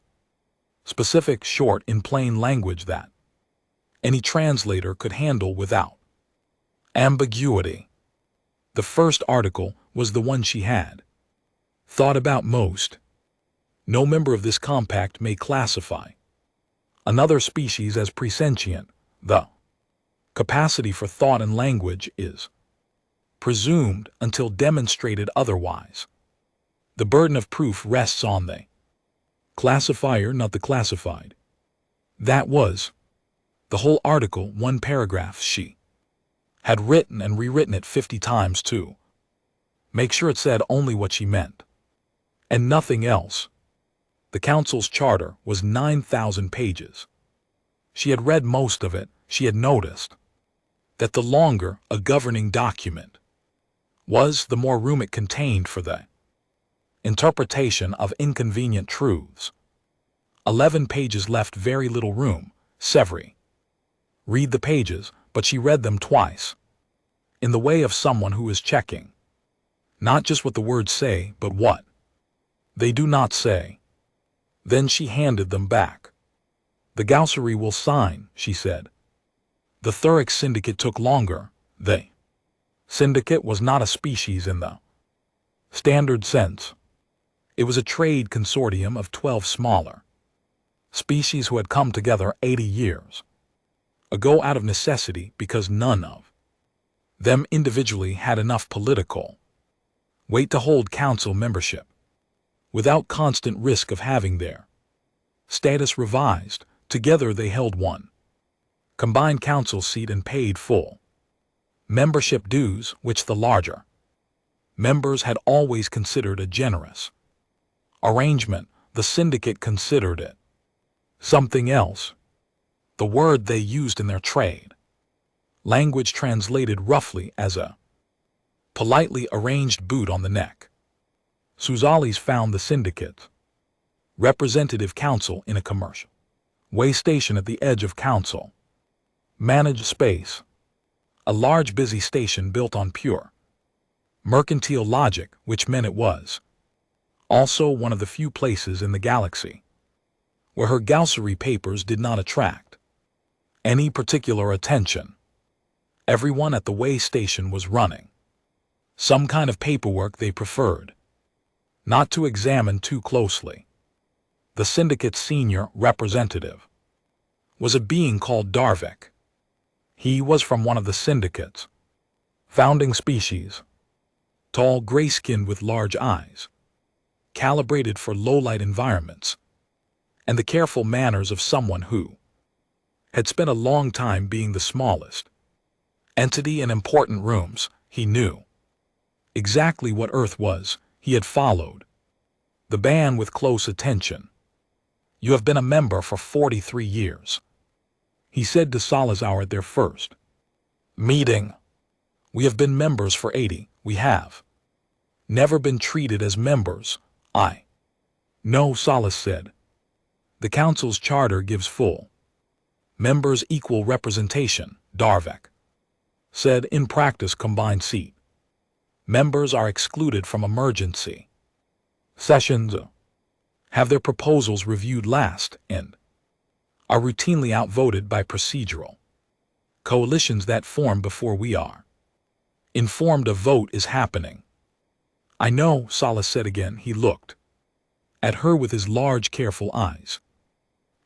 specific, short, in plain language that any translator could handle without ambiguity. The first article was the one she had thought about most. No member of this compact may classify another species as presentient. The capacity for thought and language is presumed until demonstrated otherwise. The burden of proof rests on the classifier, not the classified. That was the whole article, 1 paragraph. She had written and rewritten it 50 times to make sure it said only what she meant, and nothing else. The council's charter was 9,000 pages. She had read most of it. She had noticed that the longer a governing document was, the more room it contained for the interpretation of inconvenient truths. 11 pages left very little room, Severi. Read the pages, but she read them twice. In the way of someone who is checking. Not just what the words say, but what they do not say. Then she handed them back. The Gaussery will sign, she said. The Thuric Syndicate took longer. The syndicate was not a species in the standard sense. It was a trade consortium of 12 smaller species who had come together 80 years ago out of necessity because none of them individually had enough political weight to hold council membership. Without constant risk of having their status revised, together they held one combined council seat and paid full membership dues, which the larger members had always considered a generous arrangement. The syndicate considered it something else. The word they used in their trade language translated roughly as a politely arranged boot on the neck. Suzalis found the syndicate's representative council in a commercial way station at the edge of council managed space, a large busy station built on pure mercantile logic, which meant it was also one of the few places in the galaxy where her Gaussery papers did not attract any particular attention. Everyone at the way station was running some kind of paperwork they preferred not to examine too closely. The syndicate's senior representative was a being called Darvik. He was from one of the syndicate's founding species, tall, gray-skinned with large eyes, calibrated for low-light environments, and the careful manners of someone who had spent a long time being the smallest entity in important rooms. He knew exactly what Earth was. He had followed the ban with close attention. You have been a member for 43 years, he said to Salazar at their first meeting. We have been members for 80. We have never been treated as members. I know, Salas said. The Council's charter gives full members equal representation, Darvik said. In practice, combined seat members are excluded from emergency sessions, have their proposals reviewed last, and are routinely outvoted by procedural coalitions that form before we are informed a vote is happening. I know, Salas said again. He looked at her with his large, careful eyes.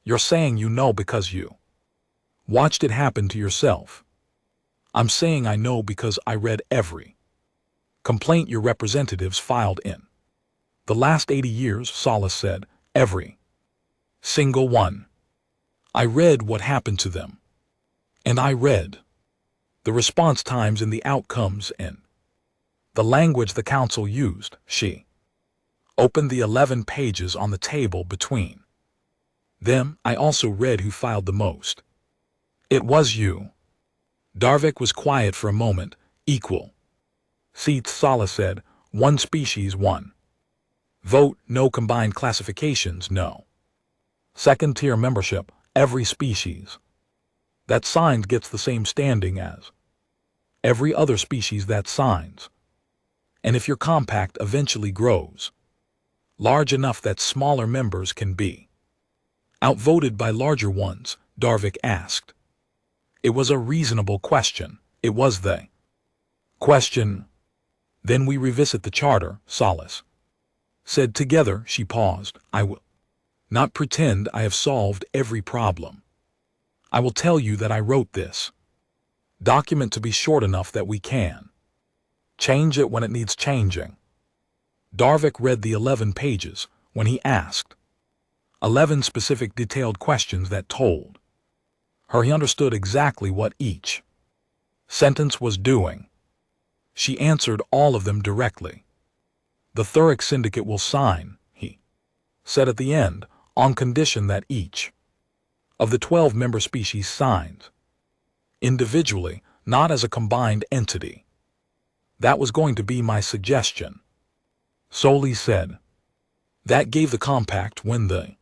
You're saying you know because you watched it happen to yourself. I'm saying I know because I read every complaint your representatives filed in the last 80 years, Salas said. Every single one. I read what happened to them. And I read the response times and the outcomes and the language the council used. She opened the 11 pages on the table between them. I also read who filed the most. It was you. Darvik was quiet for a moment. Equal seats, Salas said. One species, one vote, no combined classifications, no second-tier membership. Every species that signs gets the same standing as every other species that signs. And if your compact eventually grows large enough that smaller members can be outvoted by larger ones, Darvik asked. It was a reasonable question. It was the question. Then we revisit the charter, Salas said. Together. She paused. I will not pretend I have solved every problem. I will tell you that I wrote this document to be short enough that we can change it when it needs changing. Darvik read the 11 pages. When he asked 11 specific detailed questions that told her he understood exactly what each sentence was doing, she answered all of them directly. The Thuric Syndicate will sign, he said at the end, on condition that each of the 12 member species signs individually, not as a combined entity. That was going to be my suggestion, Soli said. That gave the compact when the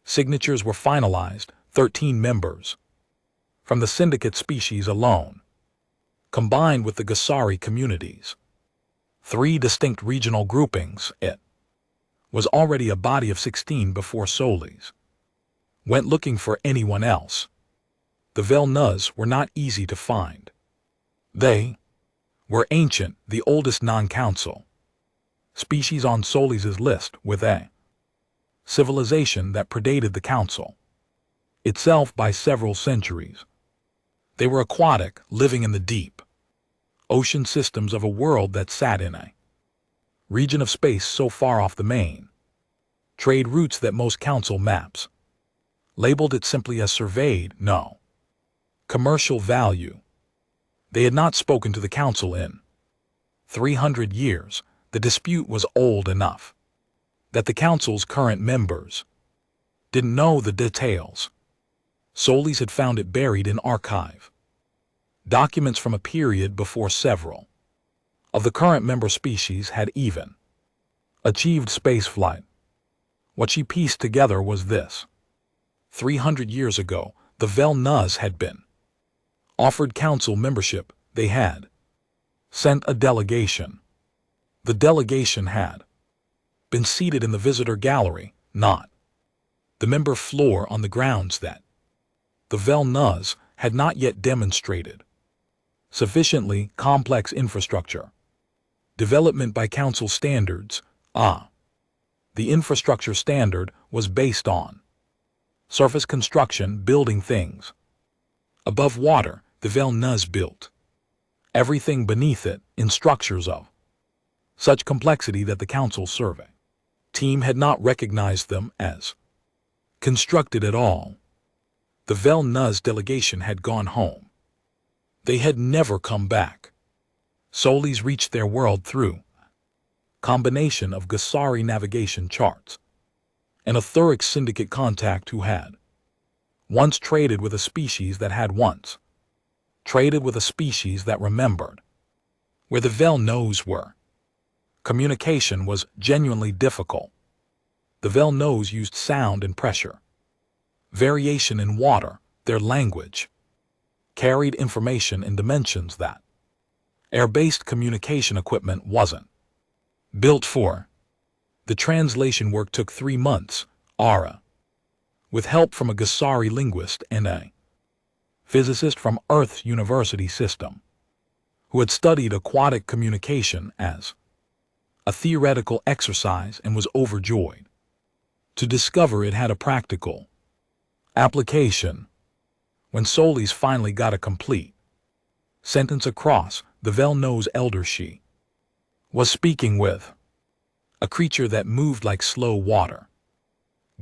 Signatures were finalized, 13 members, from the syndicate species alone, combined with the Gasari communities. 3 distinct regional groupings. It was already a body of 16 before Solis went looking for anyone else. The Vel-Nuz were not easy to find. They were ancient, the oldest non-council species on Solis' list, with a civilization that predated the council itself by several centuries. They were aquatic, living in the deep ocean systems of a world that sat in a region of space so far off the main trade routes that most council maps labeled it simply as surveyed, no commercial value. They had not spoken to the council in 300 years. The dispute was old enough that the council's current members didn't know the details. Solis had found it buried in archive documents from a period before several of the current member species had even achieved spaceflight. What she pieced together was this: 300 years ago, the Vel-Nuz had been offered council membership. They had sent a delegation. The delegation had been seated in the visitor gallery, not the member floor, on the grounds that the Vel-Nuz had not yet demonstrated sufficiently complex infrastructure development by council standards. The infrastructure standard was based on surface construction, building things above water. The Vel-Nuz built everything beneath it in structures of such complexity that the council survey team had not recognized them as constructed at all. The Vel-Nuz delegation had gone home. They had never come back. Solis reached their world through combination of Gasari navigation charts and a Thuric syndicate contact who had once traded with a species that had once traded with a species that remembered where the Vel-Nuz were. Communication was genuinely difficult. The Vel-Nuz used sound and pressure variation in water. Their language carried information in dimensions that air-based communication equipment wasn't built for. The translation work took 3 months, with help from a Gasari linguist and a physicist from Earth's university system, who had studied aquatic communication as a theoretical exercise and was overjoyed to discover it had a practical application. When Solis finally got a complete sentence across, the Vel-Nuz elder she was speaking with a creature that moved like slow water,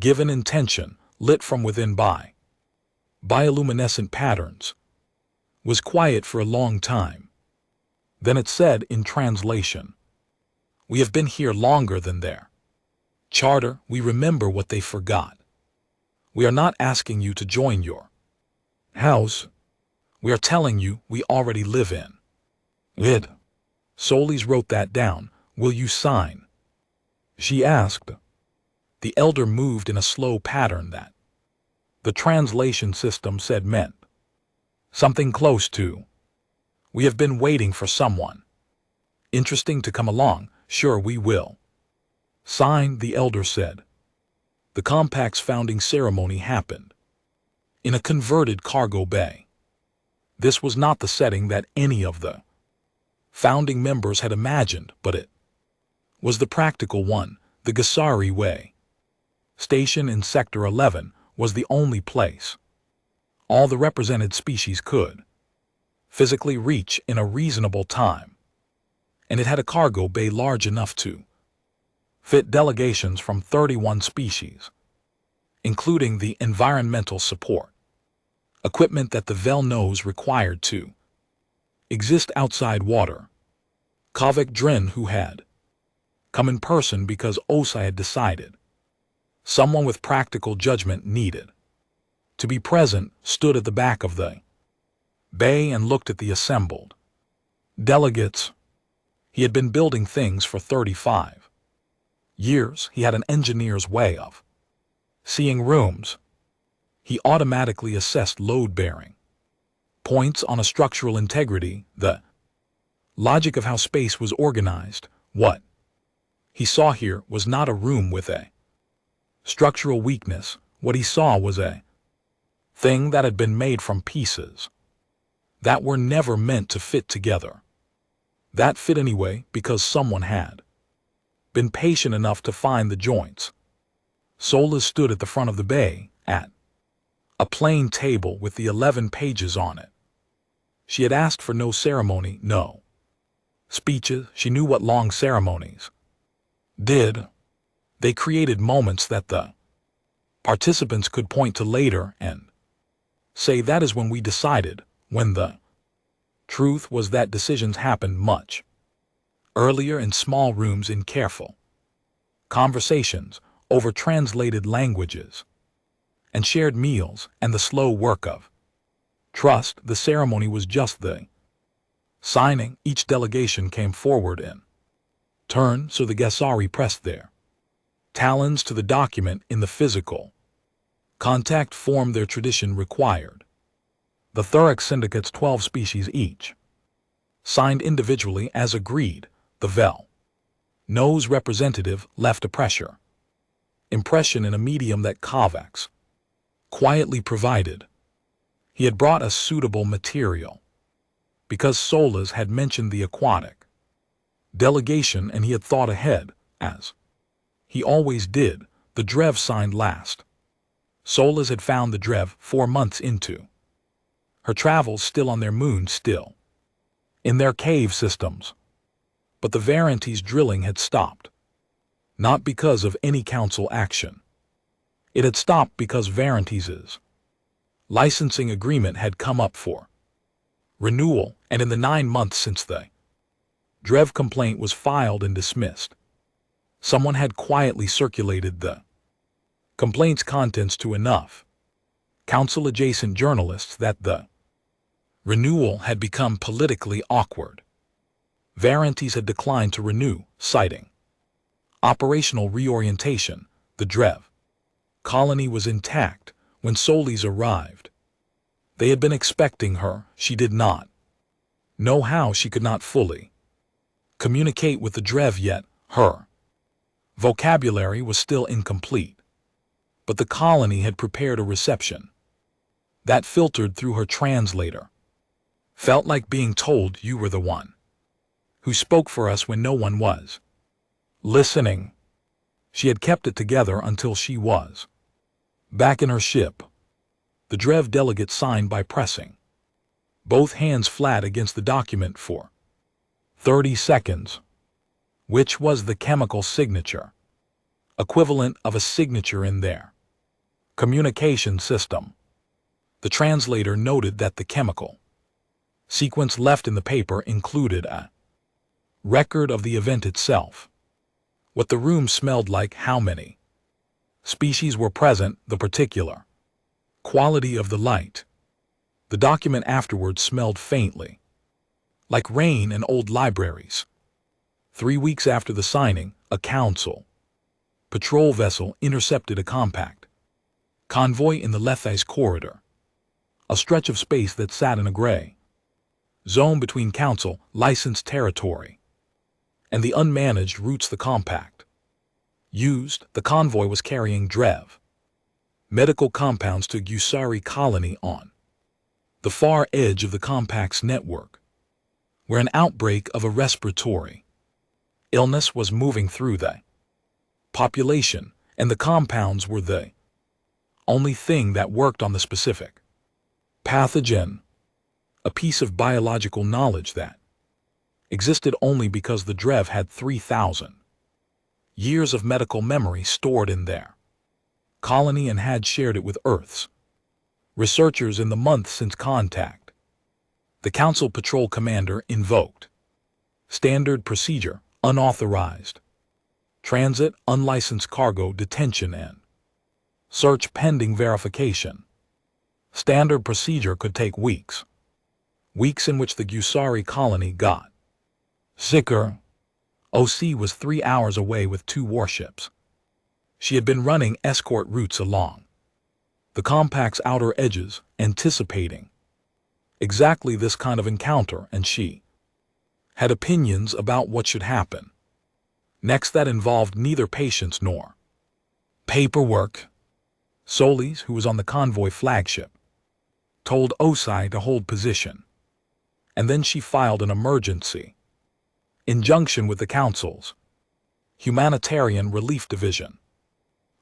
given intention, lit from within by bioluminescent patterns, was quiet for a long time. Then it said in translation, "We have been here longer than their charter. We remember what they forgot. We are not asking you to join your house. We are telling you we already live in it." Solis wrote that down. "Will you sign?" she asked. The elder moved in a slow pattern that the translation system said meant something close to, "We have been waiting for someone interesting to come along. Sure, we will sign," the elder said. The compact's founding ceremony happened in a converted cargo bay. This was not the setting that any of the founding members had imagined, but it was the practical one, the Gasari way. Station in Sector 11 was the only place all the represented species could physically reach in a reasonable time, and it had a cargo bay large enough to fit delegations from 31 species, including the environmental support equipment that the Vel-Nuz required to exist outside water. Kavik Drin, who had come in person because Osai had decided someone with practical judgment needed to be present, stood at the back of the bay and looked at the assembled delegates. He had been building things for 35 years. He had an engineer's way of Seeing rooms, he automatically assessed load-bearing, points on a structural integrity, the logic of how space was organized. What he saw here was not a room with a structural weakness. What he saw was a thing that had been made from pieces that were never meant to fit together. That fit anyway because someone had been patient enough to find the joints. Sola stood at the front of the bay, at a plain table with the 11 pages on it. She had asked for no ceremony, no speeches. She knew what long ceremonies did. They created moments that the participants could point to later and say that is when we decided, when the truth was that decisions happened much earlier in small rooms in careful conversations over translated languages and shared meals and the slow work of trust. The ceremony was just the signing. Each delegation came forward in turn, so the Gesari pressed their talons to the document in the physical contact form their tradition required. The Thorax Syndicate's 12 species each signed individually as agreed. The Vel nose representative left a pressure impression in a medium that Kovacs quietly provided. He had brought a suitable material because Solas had mentioned the aquatic delegation and he had thought ahead, as he always did. The Drev signed last. Solas had found the Drev 4 months into her travels, still on their moon, still in their cave systems. But the Varantes drilling had stopped, not because of any council action. It had stopped because Varantes's licensing agreement had come up for renewal, and in the 9 months since the Drev complaint was filed and dismissed, someone had quietly circulated the complaint's contents to enough council-adjacent journalists that the renewal had become politically awkward. Varantes had declined to renew, citing operational reorientation. The Drev colony was intact when Solis arrived. They had been expecting her. She did not know how. She could not fully communicate with the Drev yet. Her vocabulary was still incomplete. But the colony had prepared a reception that filtered through her translator. Felt like being told, you were the one who spoke for us when no one was listening. She had kept it together until she was back in her ship. The Drev delegate signed by pressing both hands flat against the document for 30 seconds, which was the chemical signature, equivalent of a signature in their communication system. The translator noted that the chemical sequence left in the paper included a record of the event itself, what the room smelled like, how many species were present, the particular quality of the light. The document afterwards smelled faintly like rain and old libraries. 3 weeks after the signing, a council patrol vessel intercepted a compact convoy in the Lethais corridor, a stretch of space that sat in a gray zone between council licensed territory and the unmanaged routes the compact used. The convoy was carrying Drev medical compounds to Gusari colony on the far edge of the compact's network, where an outbreak of a respiratory illness was moving through the population, and the compounds were the only thing that worked on the specific pathogen, a piece of biological knowledge that existed only because the Drev had 3,000 years of medical memory stored in their colony and had shared it with Earth's researchers in the months since contact. The Council Patrol Commander invoked standard procedure, unauthorized transit, unlicensed cargo detention, and search pending verification. Standard procedure could take weeks. Weeks in which the Gusari colony got sicker. OC was 3 hours away with 2 warships. She had been running escort routes along the compact's outer edges, anticipating exactly this kind of encounter, and she had opinions about what should happen next that involved neither patience nor paperwork. Solis, who was on the convoy flagship, told Osai to hold position, and then she filed an emergency injunction with the Council's Humanitarian Relief Division,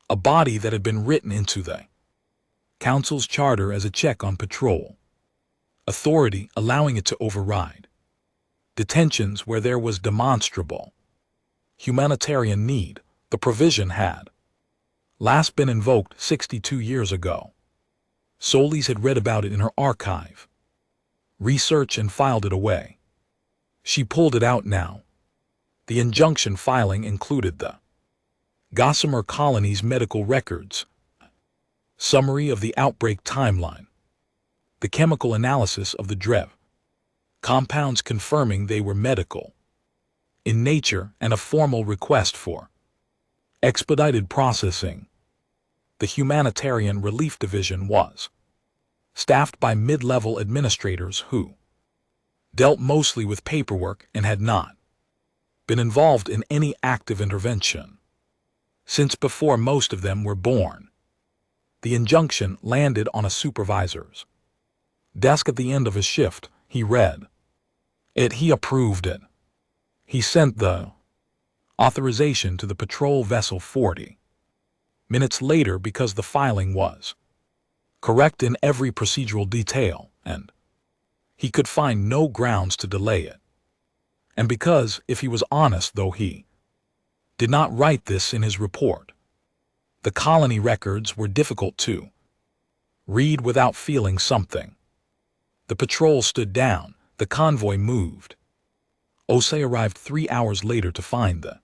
a body that had been written into the Council's charter as a check on patrol authority, allowing it to override detentions where there was demonstrable humanitarian need. The provision had last been invoked 62 years ago. Solis had read about it in her archive research and filed it away. She pulled it out now. The injunction filing included the Gossamer Colony's medical records, summary of the outbreak timeline, the chemical analysis of the DREV compounds confirming they were medical in nature, and a formal request for expedited processing. The Humanitarian Relief Division was staffed by mid-level administrators who dealt mostly with paperwork and had not been involved in any active intervention since before most of them were born. The injunction landed on a supervisor's desk at the end of his shift. He read it. He approved it. He sent the authorization to the patrol vessel 40 minutes later because the filing was correct in every procedural detail, and he could find no grounds to delay it. And because, if he was honest, though he did not write this in his report, the colony records were difficult to read without feeling something. The patrol stood down. The convoy moved. Osei arrived 3 hours later to find the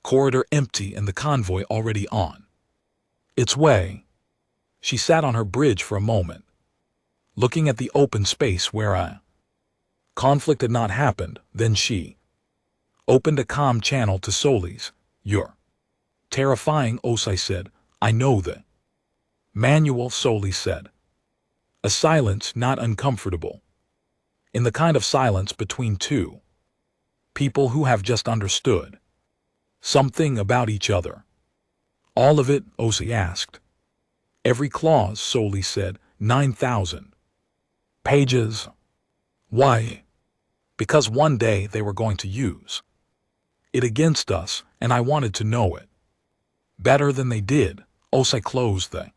corridor empty and the convoy already on its way. She sat on her bridge for a moment, looking at the open space where a conflict had not happened. Then she opened a comm channel to Solis. "You're terrifying," Osei said. "I know the manual," Solis said. A silence not uncomfortable, in the kind of silence between two people who have just understood something about each other. "All of it?" Osei asked. "Every clause," Solis said. 9,000 pages. "Why?" "Because one day they were going to use it against us, and I wanted to know it better than they did." Osei closed the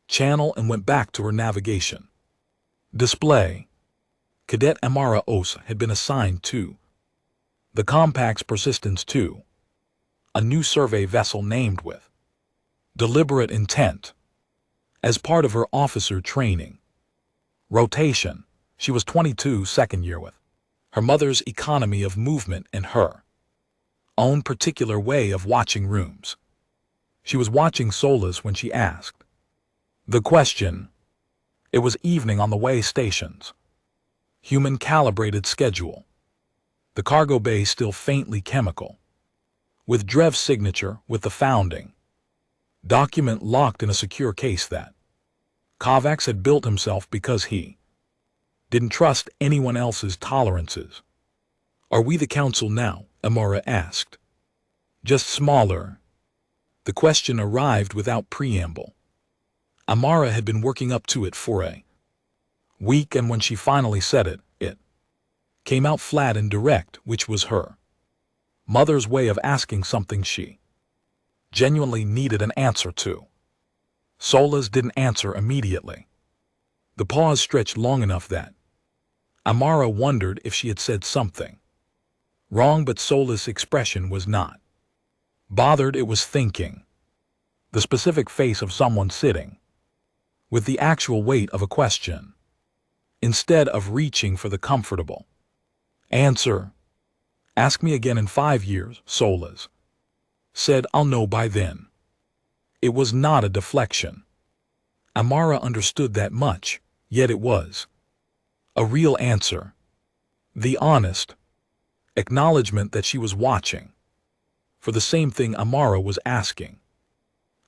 channel and went back to her navigation display. Cadet Amara Osei had been assigned to the Compact's Persistence 2, a new survey vessel named with deliberate intent. As part of her officer training rotation, she was 22, second year, with her mother's economy of movement and her own particular way of watching rooms. She was watching Solis when she asked the question. It was evening on the way stations. Human calibrated schedule. The cargo bay still faintly chemical, with Drev's signature, with the founding document locked in a secure case that Kovacs had built himself because he didn't trust anyone else's tolerances. "Are we the council now?" Amara asked. "Just smaller." The question arrived without preamble. Amara had been working up to it for a week, and when she finally said it, it came out flat and direct, which was her mother's way of asking something she genuinely needed an answer to. Solis didn't answer immediately. The pause stretched long enough that Amara wondered if she had said something wrong, but Solis' expression was not bothered. It was thinking. The specific face of someone sitting with the actual weight of a question, instead of reaching for the comfortable answer. "Ask me again in 5 years," Solis said. "I'll know by then." It was not a deflection. Amara understood that much, yet it was a real answer. The honest acknowledgement that she was watching for the same thing Amara was asking.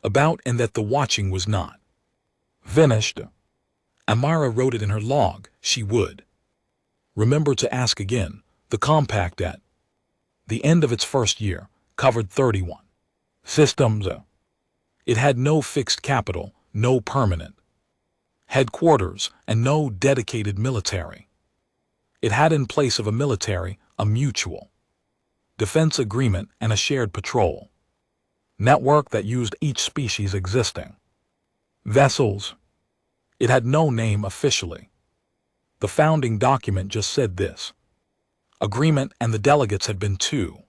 about and that the watching was not finished. Amara wrote it in her log. She would remember to ask again. The compact at the end of its first year covered 31 systems. It had no fixed capital, no permanent headquarters, and no dedicated military. It had in place of a military, a mutual defense agreement and a shared patrol network that used each species' existing vessels. It had no name officially. The founding document just said this agreement, and the delegates had been too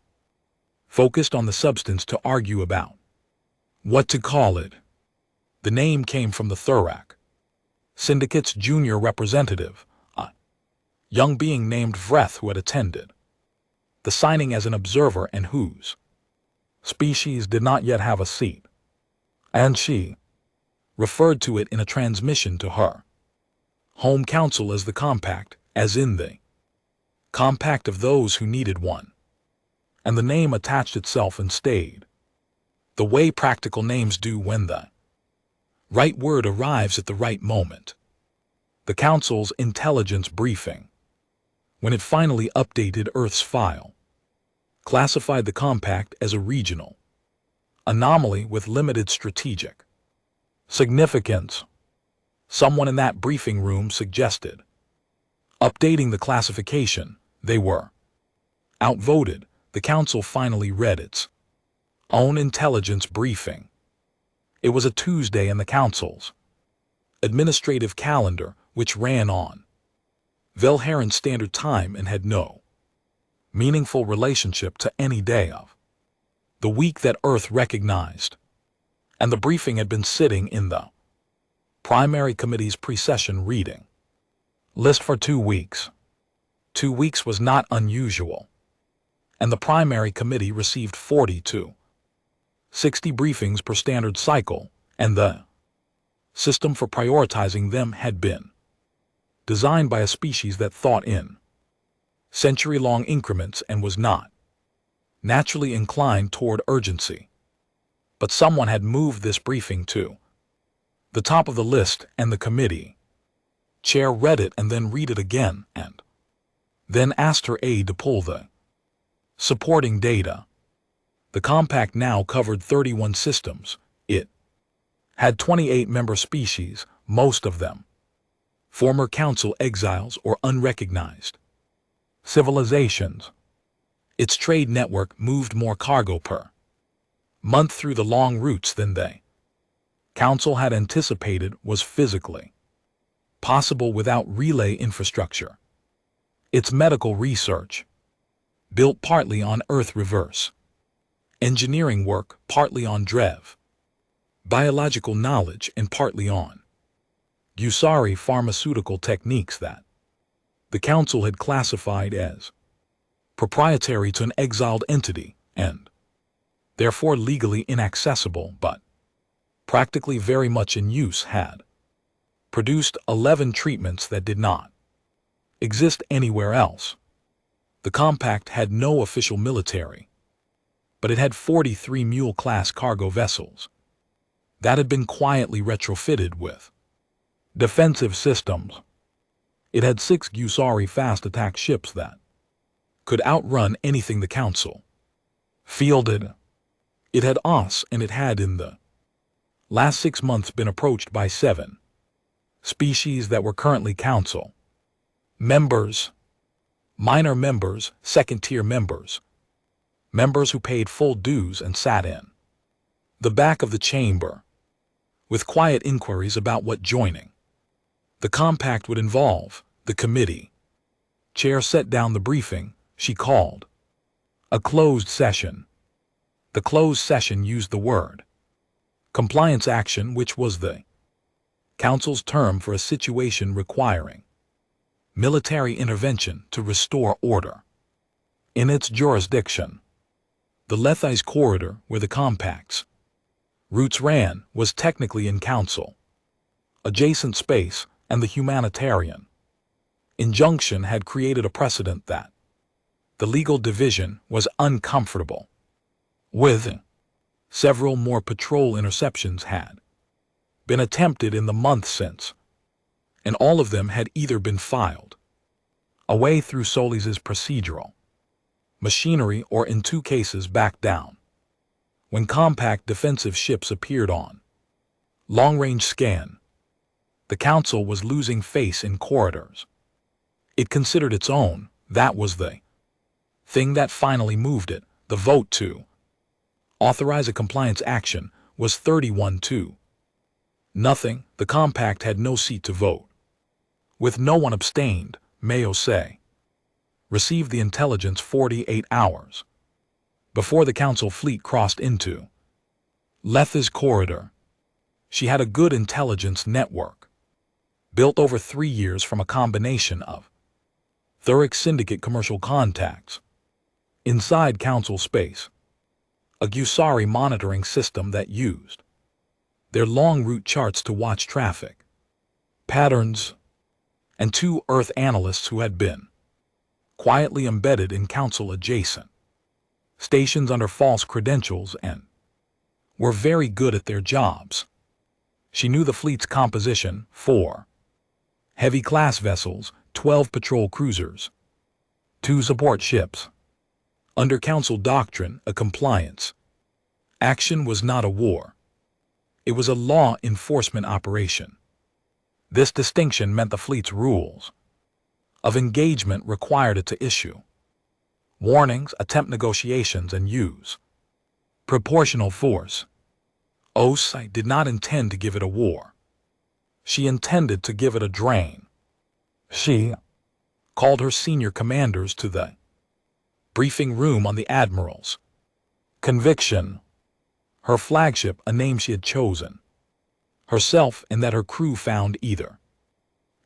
focused on the substance to argue about what to call it. The name came from the Thurak Syndicate's junior representative, a young being named Vreth, who had attended the signing as an observer and whose species did not yet have a seat, and she referred to it in a transmission to her home council as the compact, as in the compact of those who needed one, and the name attached itself and stayed the way practical names do when the right word arrives at the right moment. The Council's intelligence briefing, when it finally updated Earth's file, classified the compact as a regional anomaly with limited strategic significance. Someone in that briefing room suggested updating the classification. They were outvoted. The Council finally read its own intelligence briefing. It was a Tuesday in the Council's administrative calendar, which ran on Velharan Standard Time and had no meaningful relationship to any day of the week that Earth recognized, and the briefing had been sitting in the primary committee's pre-session reading list for 2 weeks. 2 weeks was not unusual, and the primary committee received 40 to 60 briefings per standard cycle, and the system for prioritizing them had been designed by a species that thought in century-long increments and was not naturally inclined toward urgency. But someone had moved this briefing to the top of the list, and the committee chair read it and then read it again, and then asked her aide to pull the supporting data. The compact now covered 31 systems. It had 28 member species, most of them former council exiles or unrecognized civilizations. Its trade network moved more cargo per month through the long routes than the council had anticipated was physically possible without relay infrastructure. Its medical research, built partly on Earth reverse engineering work, partly on Drev biological knowledge, and partly on Gusari pharmaceutical techniques that the Council had classified as proprietary to an exiled entity and therefore legally inaccessible, but practically very much in use, had produced 11 treatments that did not exist anywhere else. The compact had no official military, but it had 43 mule-class cargo vessels that had been quietly retrofitted with defensive systems. It had 6 Gusari fast-attack ships that could outrun anything the Council fielded. It had OS, and it had in the last 6 months been approached by 7 species that were currently Council members, minor members, second-tier members, members who paid full dues and sat in the back of the chamber with quiet inquiries about what joining the compact would involve. The committee chair set down the briefing. She called a closed session. The closed session used the word compliance action, which was the Council's term for a situation requiring military intervention to restore order in its jurisdiction. The Lethais corridor, where the compact's routes ran, was technically in Council adjacent space, and the humanitarian injunction had created a precedent that the legal division was uncomfortable with. Several more patrol interceptions had been attempted in the month since, and all of them had either been filed away through Solis's procedural machinery or in 2 cases backed down when compact defensive ships appeared on long-range scan. The Council was losing face in corridors. It considered its own, that was the thing that finally moved it. The vote to authorize a compliance action was 31-2. Nothing. The compact had no seat to vote. With no one abstained, Mayo say received the intelligence 48 hours before the Council fleet crossed into Letha's corridor. She had a good intelligence network, built over 3 years from a combination of Thuric syndicate commercial contacts inside Council space, a Gusari monitoring system that used their long route charts to watch traffic patterns, and 2 Earth analysts who had been quietly embedded in Council-adjacent stations under false credentials and were very good at their jobs. She knew the fleet's composition: 4 heavy-class vessels, 12 patrol cruisers, 2 support ships. Under Council doctrine, a compliance action was not a war. It was a law enforcement operation. This distinction meant the fleet's rules of engagement required it to issue warnings, attempt negotiations, and use proportional force. OSI did not intend to give it a war. She intended to give it a drain. She called her senior commanders to the briefing room on the Admiral's Conviction, her flagship, a name she had chosen herself and that her crew found either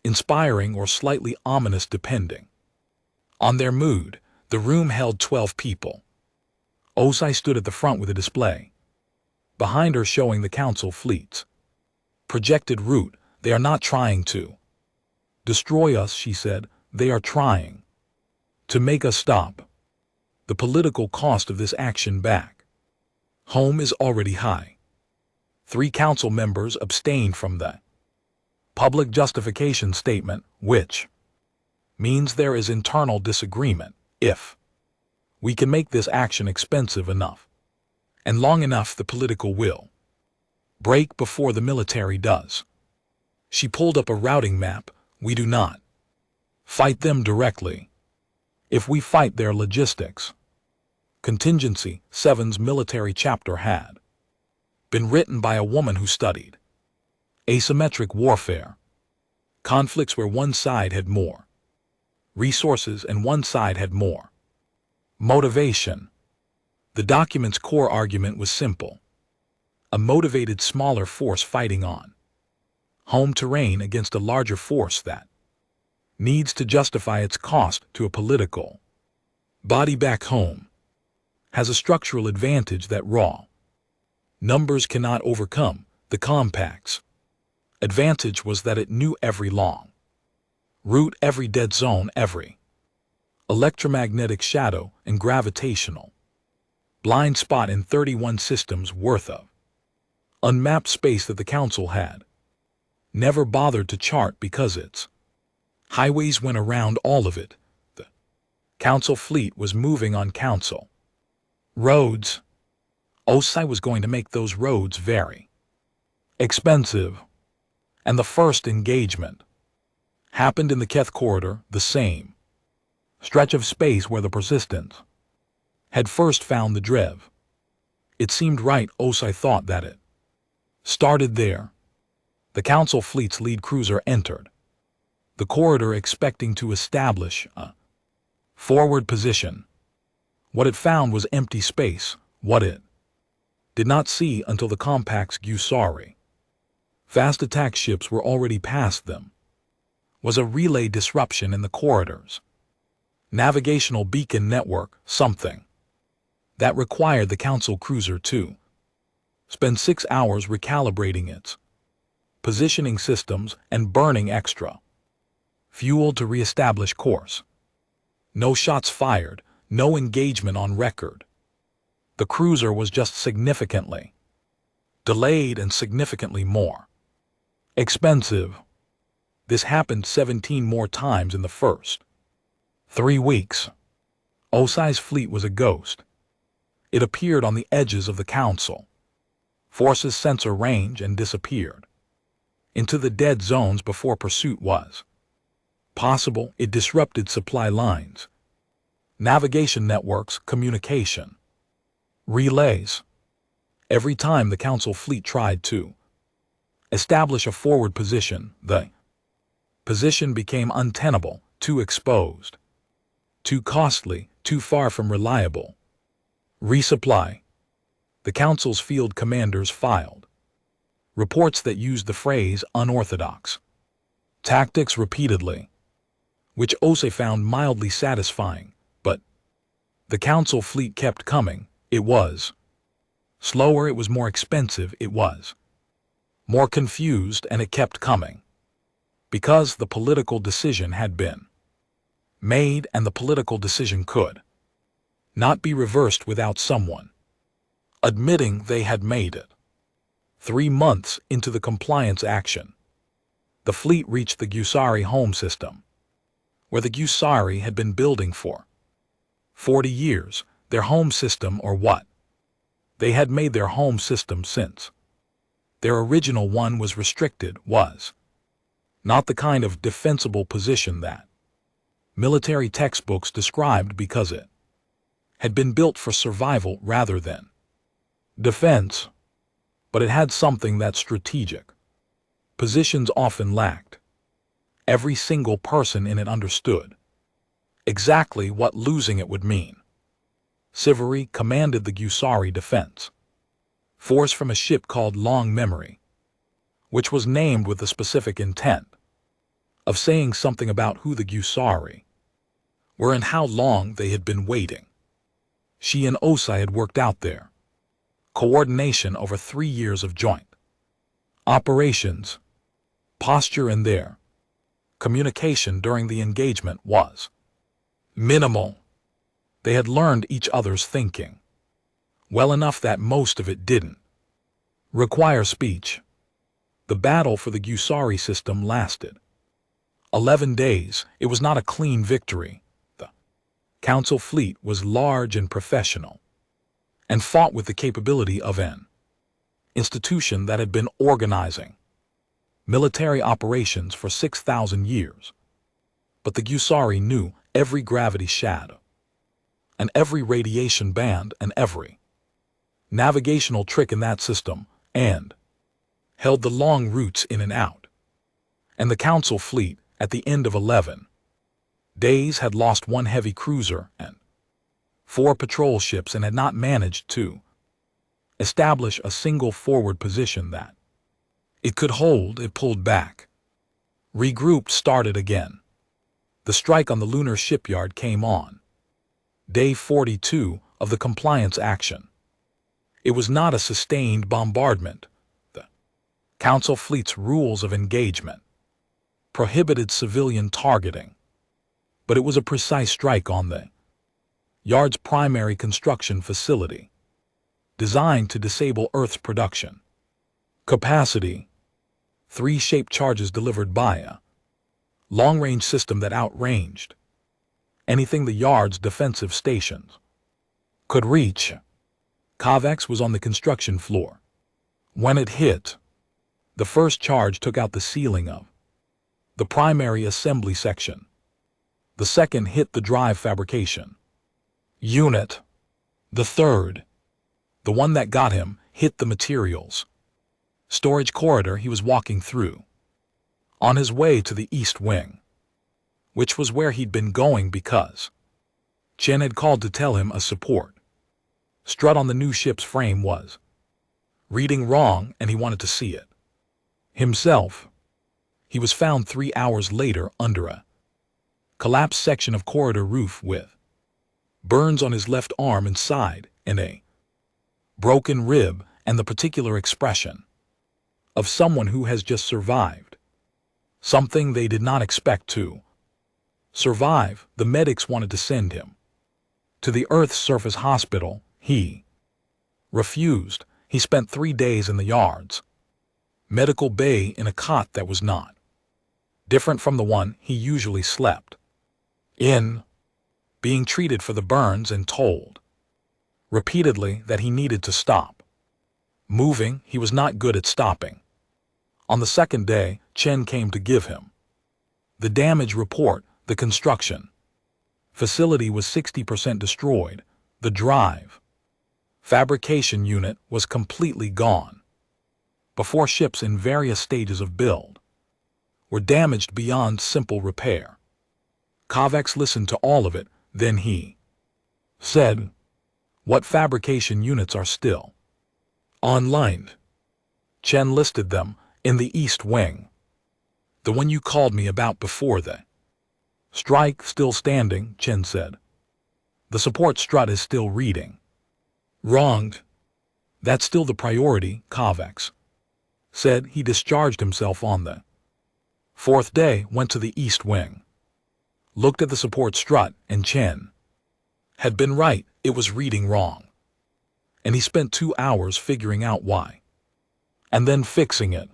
inspiring or slightly ominous depending on their mood. The room held 12 people. Osai stood at the front with a display behind her showing the Council fleet's projected route. They are not trying to destroy us, she said. They are trying to make us stop. The political cost of this action back home is already high. 3 Council members abstained from the public justification statement, which means there is internal disagreement. If we can make this action expensive enough and long enough, the political will break before the military does. She pulled up a routing map. We do not fight them directly. If we fight their logistics contingency. 7's military chapter had been written by a woman who studied asymmetric warfare, conflicts where one side had more resources and one side had more motivation. The document's core argument was simple: a motivated smaller force fighting on home terrain against a larger force that needs to justify its cost to a political body back home has a structural advantage that raw numbers cannot overcome. The compact's advantage was that it knew every long route, every dead zone, every electromagnetic shadow and gravitational blind spot in 31 systems worth of unmapped space that the Council had never bothered to chart because its highways went around all of it. The Council fleet was moving on Council roads. Osai was going to make those roads very expensive. And the first engagement happened in the Keth corridor, the same stretch of space where the Persistence had first found the Drev. It seemed right. Osai thought that it started there. The Council fleet's lead cruiser entered the corridor expecting to establish a forward position. What it found was empty space. What it did not see until the compact's Gusari fast attack ships were already past them was a relay disruption in the corridor's navigational beacon network, something that required the Council cruiser to spend 6 hours recalibrating its positioning systems and burning extra fuel to reestablish course. No shots fired, no engagement on record. The cruiser was just significantly delayed and significantly more expensive. This happened 17 more times in the first 3 weeks. Osai's fleet was a ghost. It appeared on the edges of the Council Force's sensor range and disappeared into the dead zones before pursuit was possible. It disrupted supply lines, navigation networks, communication relays. Every time the Council fleet tried to establish a forward position, the position became untenable, too exposed, too costly, too far from reliable resupply. The Council's field commanders filed reports that used the phrase unorthodox tactics repeatedly, which Osai found mildly satisfying, but the Council fleet kept coming. It was slower, it was more expensive, it was more confused, and it kept coming. Because the political decision had been made, and the political decision could not be reversed without someone admitting they had made it. 3 months into the compliance action, the fleet reached the Gusari home system, where the Gusari had been building for 40 years, their home system, or what they had made their home system since their original one was restricted, was not the kind of defensible position that military textbooks described, because it had been built for survival rather than defense. But it had something that strategic positions often lacked. Every single person in it understood exactly what losing it would mean. Siveri commanded the Gusari defense force from a ship called Long Memory, which was named with the specific intent of saying something about who the Gusari were and how long they had been waiting. She and Osai had worked out their coordination over 3 years of joint operations, posture, and their communication during the engagement was minimal. They had learned each other's thinking well enough that most of it didn't require speech. The battle for the Gusari system lasted 11 days. It was not a clean victory. The Council fleet was large and professional, and fought with the capability of an institution that had been organizing military operations for 6,000 years. But the Gusari knew every gravity shadow, and every radiation band, and every navigational trick in that system, and held the long routes in and out. And the Council fleet, at the end of 11 days, had lost 1 heavy cruiser and 4 patrol ships, and had not managed to establish a single forward position that it could hold. It pulled back, regrouped, started again. The strike on the lunar shipyard came on day 42 of the compliance action. It was not a sustained bombardment. The Council fleet's rules of engagement prohibited civilian targeting, but it was a precise strike on the yard's primary construction facility, designed to disable Earth's production capacity. 3 shaped charges delivered by a long-range system that outranged anything the yard's defensive stations could reach. Kavex was on the construction floor when it hit. The first charge took out the ceiling of the primary assembly section. The second hit the drive fabrication unit. The third, the one that got him, hit the materials storage corridor he was walking through on his way to the East Wing, which was where he'd been going because Chen had called to tell him a support strut on the new ship's frame was reading wrong, and he wanted to see it himself. He was found 3 hours later under a collapsed section of corridor roof with burns on his left arm and side, and a broken rib, and the particular expression of someone who has just survived something they did not expect to survive. The medics wanted to send him to the Earth's surface hospital. He Refused. He spent 3 days in the yards. Medical bay in a cot that was not different from the one he usually slept in, being treated for the burns and told repeatedly that he needed to stop moving. He was not good at stopping. On the second day, Chen came to give him the damage report. The construction facility was 60% destroyed. The drive fabrication unit was completely gone. Before ships in various stages of build were damaged beyond simple repair. Kovacs listened to all of it, then he said, "What fabrication units are still online?" Chen listed them. In the East Wing. The one you called me about before the strike. Still standing, Chen said. The support strut is still reading. Wronged. That's still the priority, Kovacs said. He discharged himself on the fourth day, went to the East Wing, looked at the support strut, and Chen had been right. It was reading wrong. And he spent 2 hours figuring out why, and then fixing it.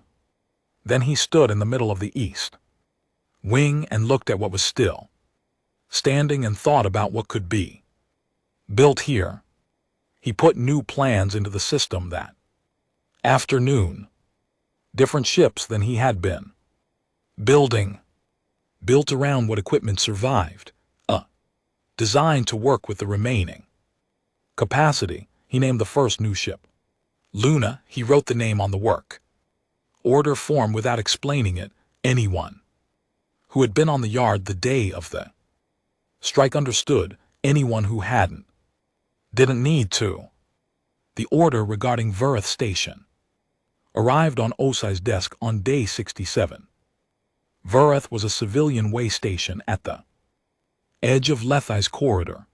Then he stood in the middle of the East Wing and looked at what was still standing and thought about what could be built here. He put new plans into the system that afternoon. Different ships than he had been building, built around what equipment survived, designed to work with the remaining capacity. He named the first new ship Luna. He wrote the name on the work order form without explaining it. Anyone who had been on the yard the day of the strike understood. Anyone who hadn't didn't need to. The order regarding Verith Station arrived on Osai's desk on day 67. Verith was a civilian way station at the edge of Lethai's corridor,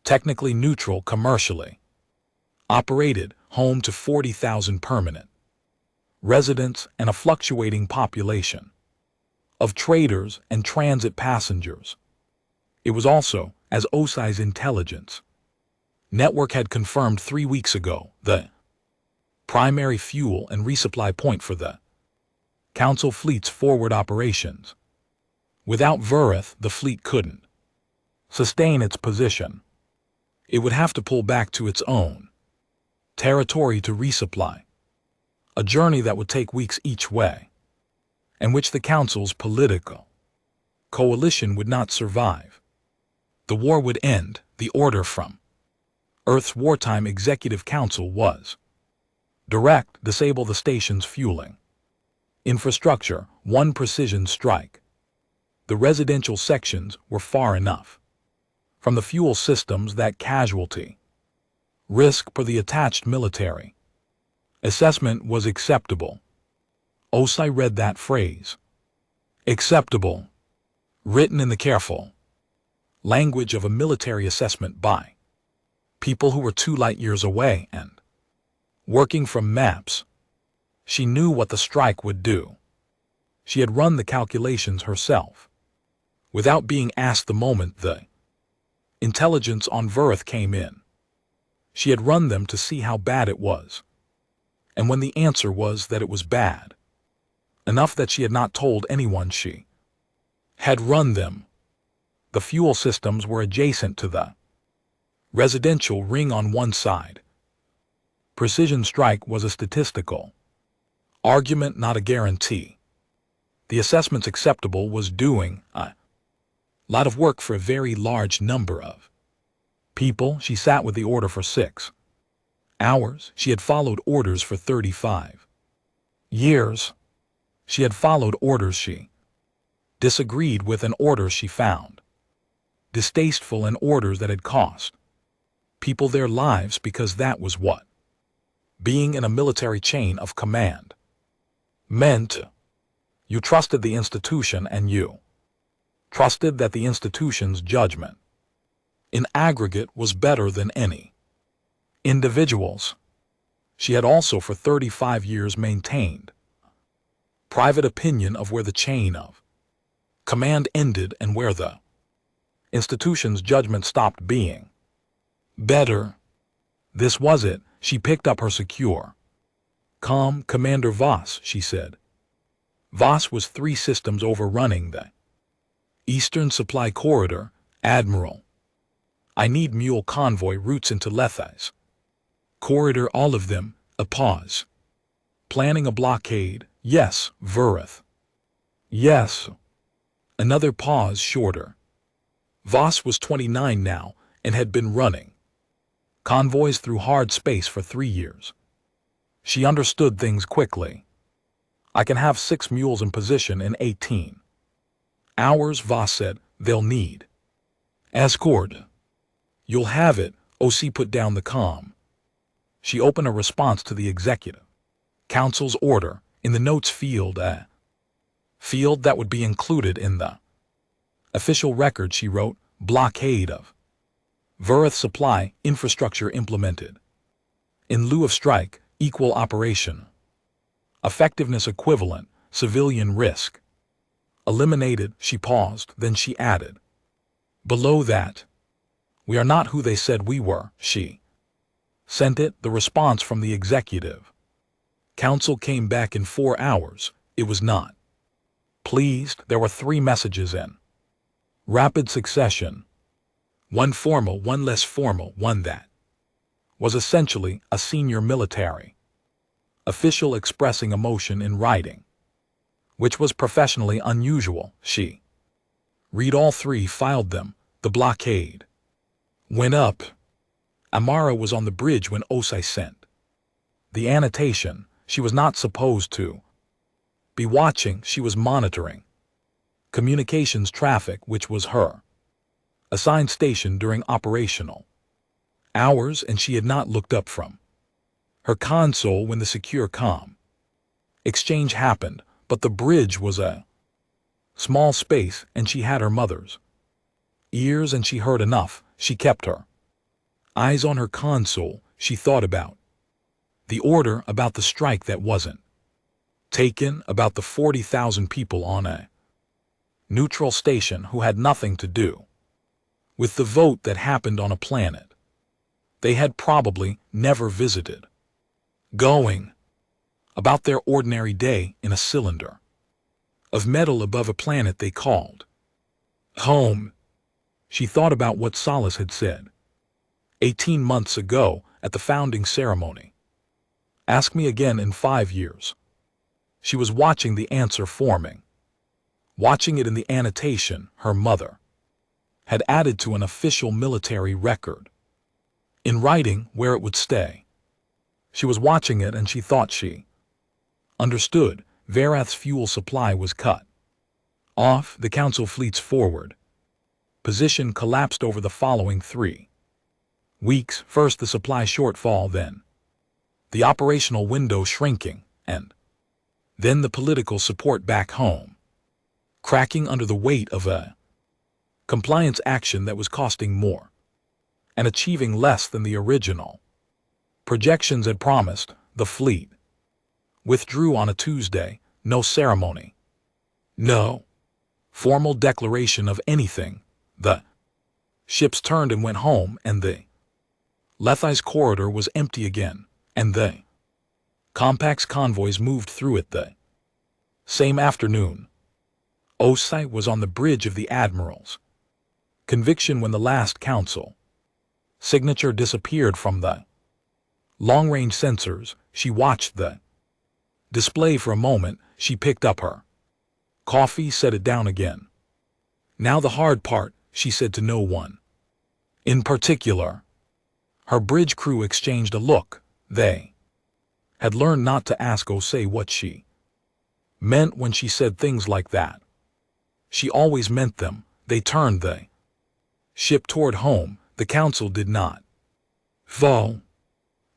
technically neutral commercially, operated, home to 40,000 permanent residents and a fluctuating population of traders and transit passengers. It was also, as Osai's intelligence network had confirmed 3 weeks ago, the primary fuel and resupply point for the Council fleet's forward operations. Without Verith, the fleet couldn't sustain its position. It would have to pull back to its own territory to resupply, a journey that would take weeks each way, and which the Council's political coalition would not survive. The war would end. The order from Earth's Wartime Executive Council was direct: disable the station's fueling infrastructure. 1 precision strike. The residential sections were far enough from the fuel systems that casualty risk for the attached military assessment was acceptable. Osai read that phrase, acceptable, written in the careful language of a military assessment by people who were 2 light years away and working from maps. She knew what the strike would do. She had run the calculations herself, without being asked the moment the intelligence on Verith came in. She had run them to see how bad it was. And when the answer was that it was bad, enough that she had not told anyone she had run them. The fuel systems were adjacent to the residential ring on one side. Precision strike was a statistical argument, not a guarantee. The assessment's acceptable was doing a lot of work for a very large number of people. She sat with the order for 6 hours. She had followed orders for 35 years. She had followed orders she disagreed with and orders she found distasteful and orders that had cost people their lives, because that was what being in a military chain of command meant. You trusted the institution, and you trusted that the institution's judgment in aggregate was better than any individual's. She had also for 35 years maintained private opinion of where the chain of command ended and where the institution's judgment stopped being better. This was it. she picked up her secure. Commander Voss, she said. Voss was 3 systems overrunning the Eastern Supply Corridor. Admiral, I need mule convoy routes into Lethai's corridor, all of them. A pause. Planning a blockade. Yes, Verith. Yes. Another pause, shorter. Voss was 29 now and had been running convoys through hard space for 3 years. She understood things quickly. I can have 6 mules in position in 18 hours, Voss said. They'll need escort. You'll have it. OC put down the comm. She opened a response to the Executive Council's order in the notes field, a field that would be included in the official record. She wrote, blockade of Verith supply infrastructure implemented. In lieu of strike, equal operation. Effectiveness equivalent, civilian risk. Eliminated. She paused, then she added. Below that, we are not who they said we were. She sent it. The response from the Executive Council came back in 4 hours. It was not pleased. There were 3 messages in rapid succession. One formal, one less formal, one that was essentially a senior military official expressing emotion in writing, which was professionally unusual. She read all 3, filed them. The blockade went up. Amara was on the bridge when Osai sent the annotation. She was not supposed to be watching. She was monitoring communications traffic, which was her assigned station during operational hours, and she had not looked up from her console when the secure comm exchange happened. But the bridge was a small space, and she had her mother's ears, and she heard enough. She kept her eyes on her console. She thought about the order, about the strike that wasn't taken, about the 40,000 people on a neutral station who had nothing to do with the vote that happened on a planet they had probably never visited, going about their ordinary day in a cylinder of metal above a planet they called home. She thought about what Solace had said 18 months ago at the founding ceremony. Ask me again in 5 years. She was watching the answer forming, watching it in the annotation her mother had added to an official military record, in writing where it would stay. She was watching it, and she thought she understood. Verath's fuel supply was cut off. The Council fleet's forward position collapsed over the following 3 weeks. First the supply shortfall, then the operational window shrinking, and then the political support back home cracking under the weight of a compliance action that was costing more and achieving less than the original projections had promised. The fleet withdrew on a Tuesday. No ceremony, no formal declaration of anything. The ships turned and went home, and the Lethai's corridor was empty again, and the Compact's convoys moved through it the same afternoon. Osai was on the bridge of the Admiral's Conviction when the last council signature disappeared from the long-range sensors. She watched the display for a moment. She picked up her coffee, set it down again. Now the hard part, she said to no one in particular. Her bridge crew exchanged a look. They had learned not to ask Osei what she meant when she said things like that. She always meant them. They turned the ship toward home. The council did not fall.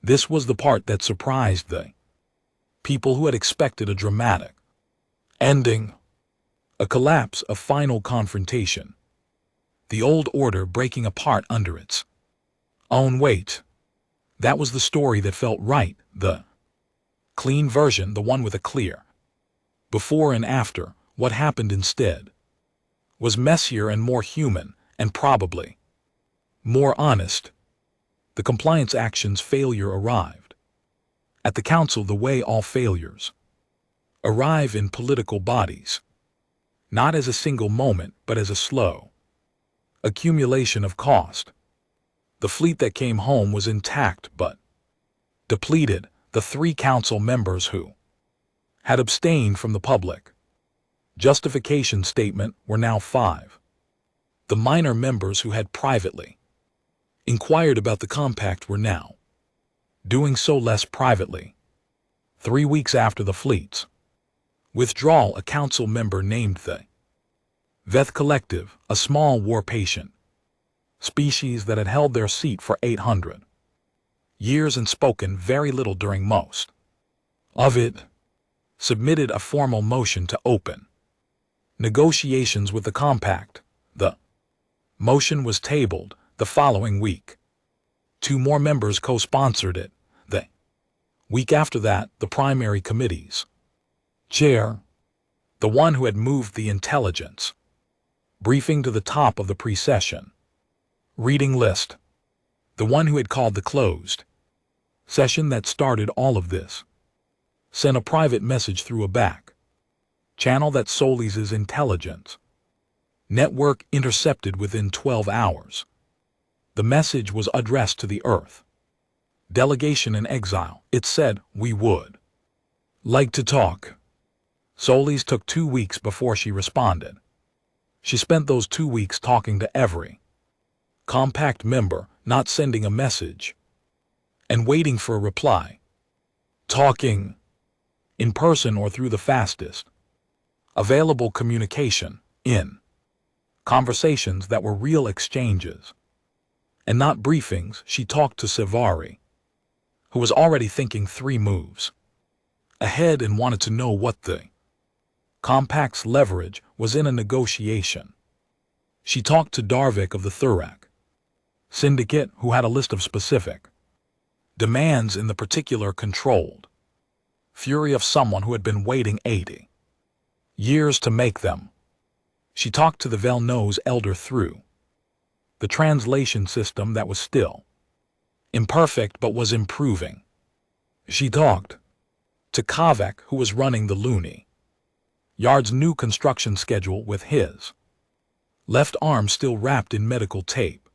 This was the part that surprised the people who had expected a dramatic ending, a collapse, a final confrontation, the old order breaking apart under its own weight. That was the story that felt right, the clean version, the one with a clear before and after. What happened instead was messier and more human, and probably more honest. The compliance action's failure arrived. At the council, the way all failures arrive in political bodies, not as a single moment, but as a slow accumulation of cost. The fleet that came home was intact but depleted. The 3 council members who had abstained from the public justification statement were now 5. The minor members who had privately inquired about the compact were now doing so less privately. 3 weeks after the fleet's withdrawal, a council member named the Veth Collective, a small war-patient species that had held their seat for 800 years and spoken very little during most of it, submitted a formal motion to open negotiations with the compact. The motion was tabled the following week. 2 more members co-sponsored it. The week after that, the primary committee's chair, the one who had moved the intelligence briefing to the top of the pre-session reading list, the one who had called the closed session that started all of this, sent a private message through a back channel that Solis' intelligence network intercepted within 12 hours. The message was addressed to the Earth delegation in exile. It said, "We would like to talk." Solis took 2 weeks before she responded. She spent those 2 weeks talking to every compact member, not sending a message, and waiting for a reply. Talking in person or through the fastest available communication, in conversations that were real exchanges and not briefings. She talked to Sivari, who was already thinking 3 moves ahead and wanted to know what the compact's leverage was in a negotiation. She talked to Darvik of the Thurak Syndicate, who had a list of specific demands in the particular controlled fury of someone who had been waiting 80 years to make them. She talked to the Velno's elder through the translation system that was still imperfect but was improving. She talked to Kavek, who was running the Looney Yard's new construction schedule with his left arm still wrapped in medical tape,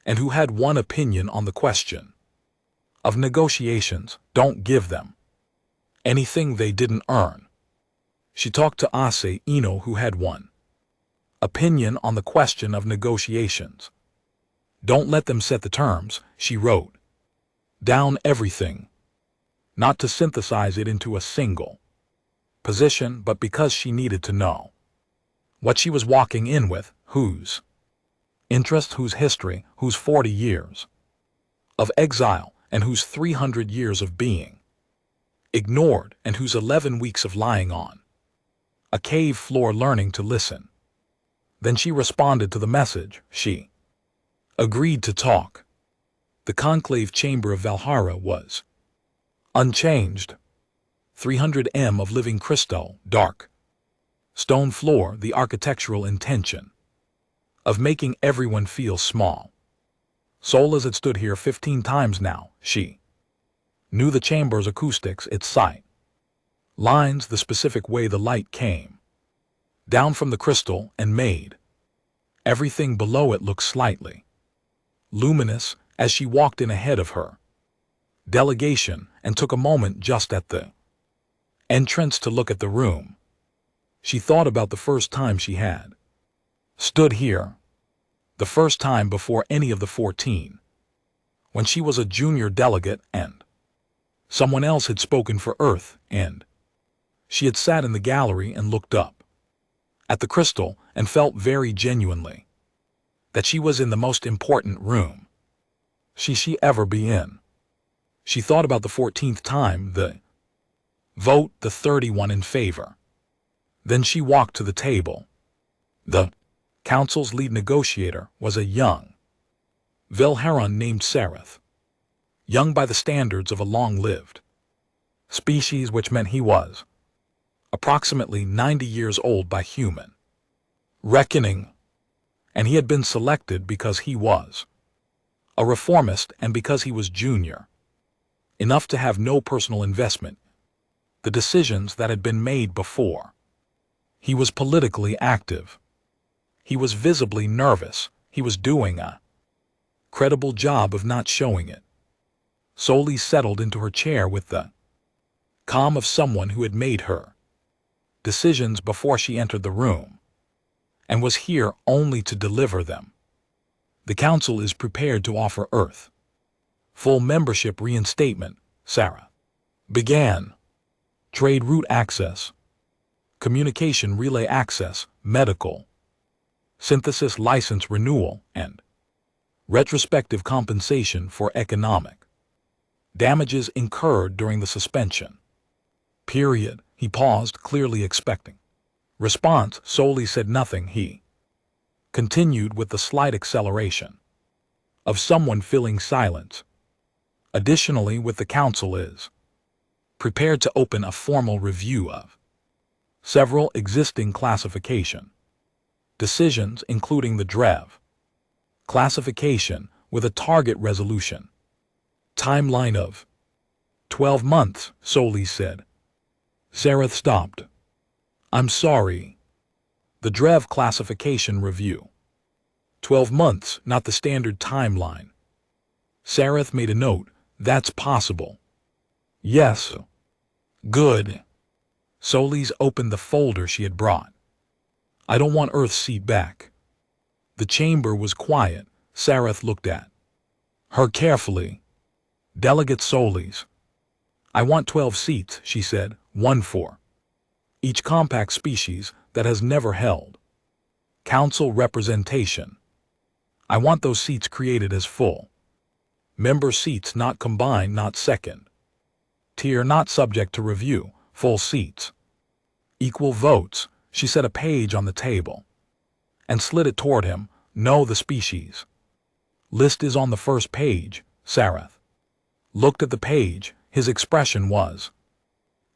and who had one opinion on the question of negotiations: don't give them anything they didn't earn. She talked to Ase Ino, who had one opinion on the question of negotiations: don't let them set the terms. She wrote down everything, not to synthesize it into a single position, but because she needed to know what she was walking in with, whose interest, whose history, whose 40 years of exile, and whose 300 years of being ignored, and whose 11 weeks of lying on a cave floor learning to listen. Then she responded to the message. She agreed to talk. The conclave chamber of Valhalla was unchanged. 300 m of living crystal, dark stone floor, the architectural intention of making everyone feel small. Solas had stood here 15 times now. She knew the chamber's acoustics, its sight lines, the specific way the light came down from the crystal and made everything below it look slightly luminous. As she walked in ahead of her delegation and took a moment just at the entrance to look at the room, she thought about the first time she had stood here, the first time before any of the 14, when she was a junior delegate and someone else had spoken for Earth, and she had sat in the gallery and looked up at the crystal and felt very genuinely that she was in the most important room she ever be in. She thought about the 14th time, the vote, the 31 in favor. Then she walked to the table. The council's lead negotiator was a young Vilharan named Sereth, young by the standards of a long-lived species, which meant he was approximately 90 years old by human reckoning, and he had been selected because he was A reformist, and because he was junior, enough to have no personal investment, the decisions that had been made before. He was politically active. He was visibly nervous. He was doing a credible job of not showing it. Solely settled into her chair with the calm of someone who had made her decisions before she entered the room, and was here only to deliver them. The council is prepared to offer Earth full membership reinstatement, Sarah began. Trade route access, communication relay access, medical, synthesis license renewal, and retrospective compensation for economic damages incurred during the suspension period. He paused, clearly expecting response. Solely said nothing. He continued with the slight acceleration of someone filling silence. Additionally, with the council is prepared to open a formal review of several existing classification decisions, including the DREV classification, with a target resolution timeline of 12 months, Solely said. Sarah stopped. I'm sorry. The DREV classification review. 12 months, not the standard timeline. Sarah made a note. That's possible. Yes. Good. Solis opened the folder she had brought. I don't want Earth's seat back. The chamber was quiet. Sarah looked at her carefully. Delegate Solis. I want 12 seats, she said, one for each compact species that has never held council representation. I want those seats created as full member seats, not combined, not second tier, not subject to review, full seats. Equal votes. She set a page on the table and slid it toward him. No, the species list is on the first page. Sarah looked at the page. His expression was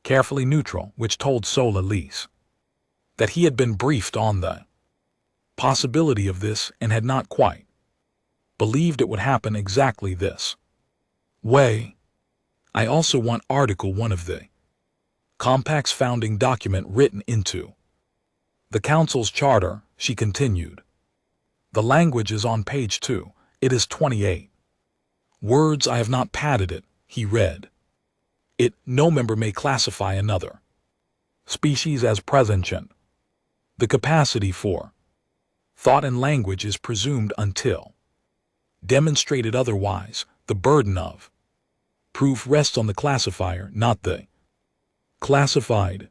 carefully neutral, which told Solis that he had been briefed on the possibility of this and had not quite believed it would happen exactly this way. I also want Article 1 of the Compact's founding document written into the Council's charter, she continued. The language is on page 2. It is 28 words. I have not padded it, he read. It, no member may classify another species as presentient. The capacity for thought and language is presumed until demonstrated otherwise. The burden of proof rests on the classifier, not the classified.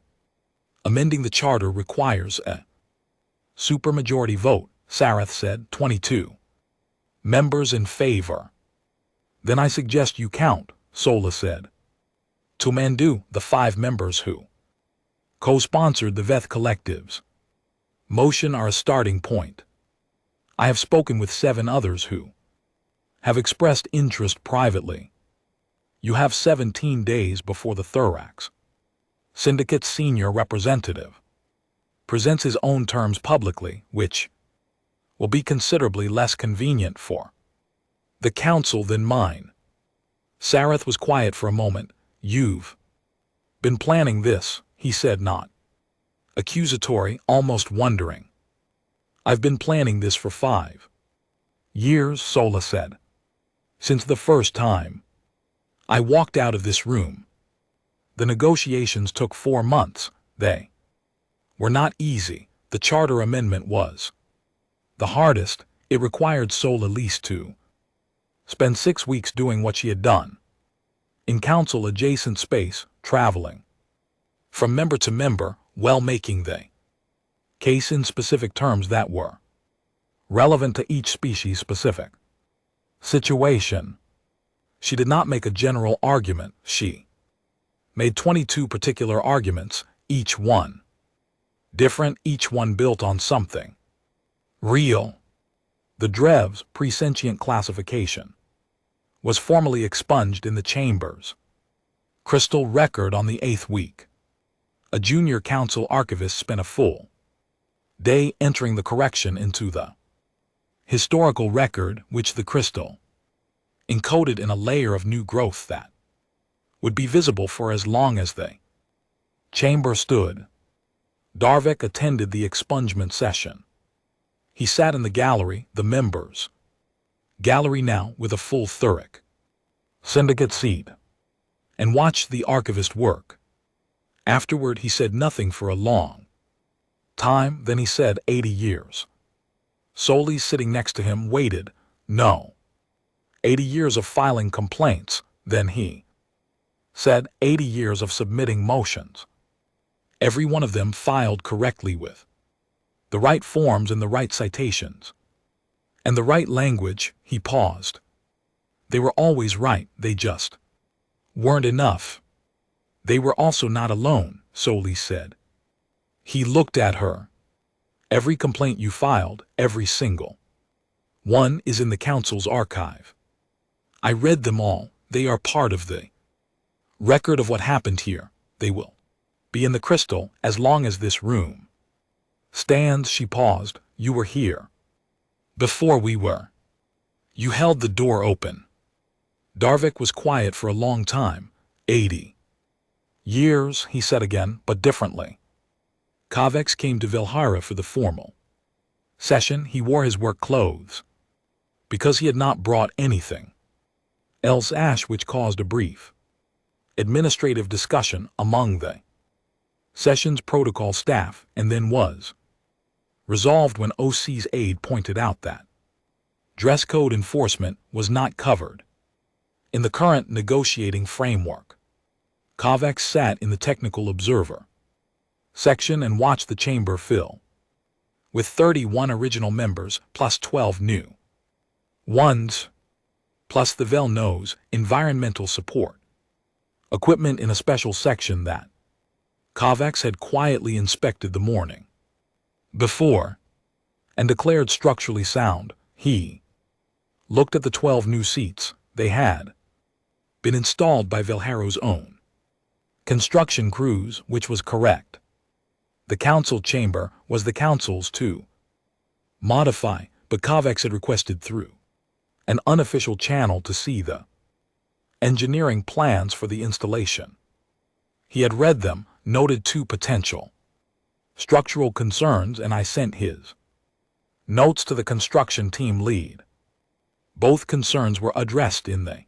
Amending the charter requires a supermajority vote, Sarah said. 22 members in favor. Then I suggest you count, Sola said. To undo the 5 members who co-sponsored the VETH collectives motion are a starting point. I have spoken with 7 others who have expressed interest privately. You have 17 days before the Thorax Syndicate's senior representative presents his own terms publicly, which will be considerably less convenient for the council than mine. Sarah was quiet for a moment. You've been planning this, he said, not accusatory, almost wondering. I've been planning this for 5 years, Sola said. Since the first time I walked out of this room. The negotiations took 4 months. They were not easy. The charter amendment was the hardest. It required Solis to spend 6 weeks doing what she had done in council-adjacent space, traveling from member to member, while making the case in specific terms that were relevant to each species-specific situation. She did not make a general argument. She made 22 particular arguments, each one different, each one built on something real. The DREV's presentient classification was formally expunged in the chamber's crystal record on the 8th week. A junior council archivist spent a full day entering the correction into the historical record, which the crystal encoded in a layer of new growth that would be visible for as long as the chamber stood. Darvik attended the expungement session. He sat in the gallery, the members' gallery now with a full Thuric syndicate seat, and watched the archivist work. Afterward he said nothing for a long time, then he said 80 years. Solis sitting next to him waited. No. 80 years of filing complaints, then he said 80 years of submitting motions. Every one of them filed correctly with the right forms and the right citations. And the right language. He paused. They were always right, they just weren't enough. They were also not alone, Solis said. He looked at her. Every complaint you filed, every single one, is in the council's archive. I read them all. They are part of the record of what happened here. They will be in the crystal as long as this room stands. She paused. You were here before we were. You held the door open. Darvik was quiet for a long time. 80 years, he said again, but differently. Kavex came to Vilhara for the formal session. He wore his work clothes because he had not brought anything else, which caused a brief administrative discussion among the session's protocol staff, and then was resolved when OC's aide pointed out that dress code enforcement was not covered in the current negotiating framework. Kavex sat in the technical observer section and watched the chamber fill with 31 original members plus 12 new ones, plus the Vel knows environmental support equipment in a special section that Kavex had quietly inspected the morning before and declared structurally sound. He looked at the 12 new seats. They had been installed by Vilharo's own construction crews, which was correct. The council chamber was the council's to modify, but Kavex had requested through an unofficial channel to see the engineering plans for the installation. He had read them, noted 2 potential structural concerns, and I sent his notes to the construction team lead. Both concerns were addressed in the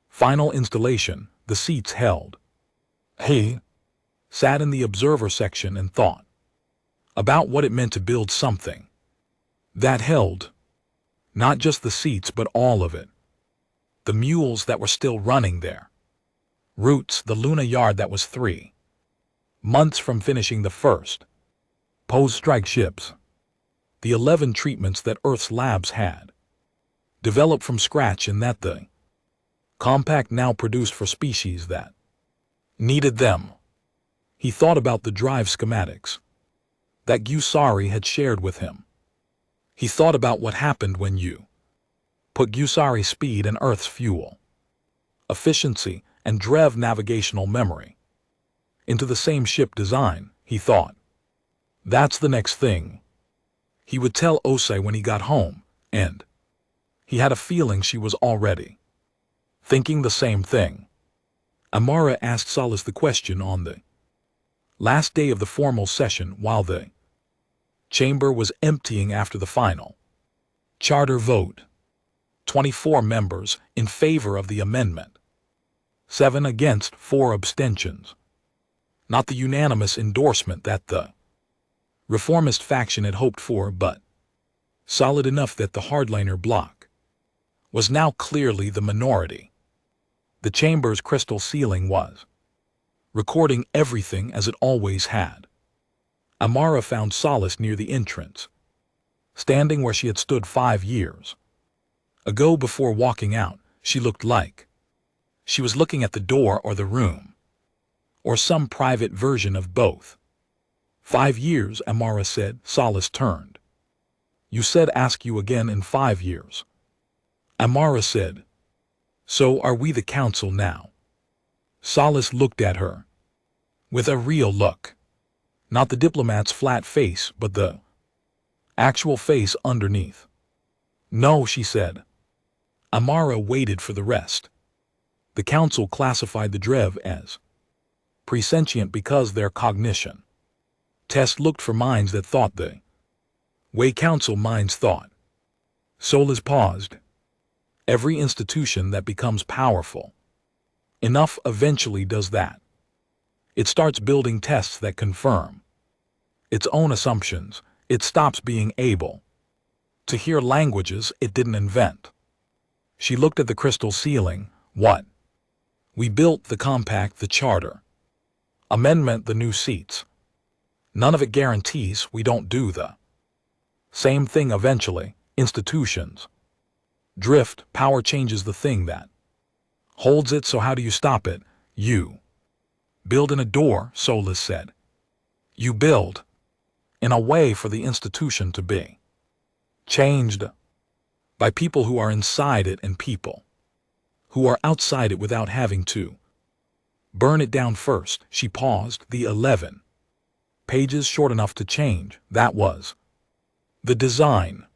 final installation. The seats held. He sat in the observer section and thought about what it meant to build something that held not just the seats but all of it. The mules that were still running there. Roots, the Luna yard that was 3 months from finishing the first post-strike ships. The 11 treatments that Earth's labs had developed from scratch and that the compact now produced for species that needed them. He thought about the drive schematics that Gusari had shared with him. He thought about what happened when you put Gusari speed and Earth's fuel efficiency and Drev navigational memory into the same ship design. He thought, that's the next thing he would tell Osei when he got home, and he had a feeling she was already thinking the same thing. Amara asked Solis the question on the last day of the formal session while the chamber was emptying after the final charter vote. 24 members in favor of the amendment. 7 against, 4 abstentions. Not the unanimous endorsement that the reformist faction had hoped for, but solid enough that the hardliner bloc was now clearly the minority. The chamber's crystal ceiling was recording everything as it always had. Amara found Solis near the entrance, standing where she had stood 5 years ago before walking out. She looked like she was looking at the door or the room, or some private version of both. 5 years, Amara said. Solis turned. You said ask you again in 5 years. Amara said. So are we the council now? Solis looked at her with a real look. Not the diplomat's flat face, but the actual face underneath. No, she said. Amara waited for the rest. The council classified the Drev as presentient because their cognition test looked for minds that thought the way council minds thought. Solas paused. Every institution that becomes powerful enough eventually does that. It starts building tests that confirm its own assumptions. It stops being able to hear languages it didn't invent. She looked at the crystal ceiling. What? We built the compact, the charter amendment, the new seats. None of it guarantees we don't do the same thing eventually. Institutions drift, power changes the thing that holds it, so how do you stop it? You build in a door, Solas said. You build in a way for the institution to be changed by people who are inside it and people who are outside it without having to burn it down first. She paused. The 11 pages short enough to change. That was the design.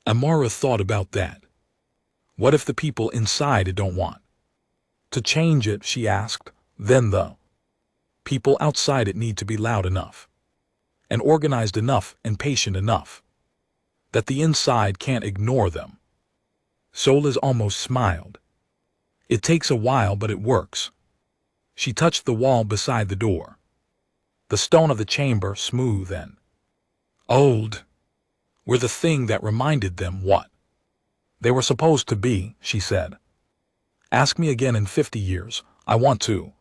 Amara thought about that. What if the people inside it don't want to change it, she asked. Then the people outside it need to be loud enough and organized enough and patient enough that the inside can't ignore them. Solas almost smiled. It takes a while, but it works. She touched the wall beside the door. The stone of the chamber, smooth and old, were the thing that reminded them what they were supposed to be, she said. Ask me again in 50 years. I want to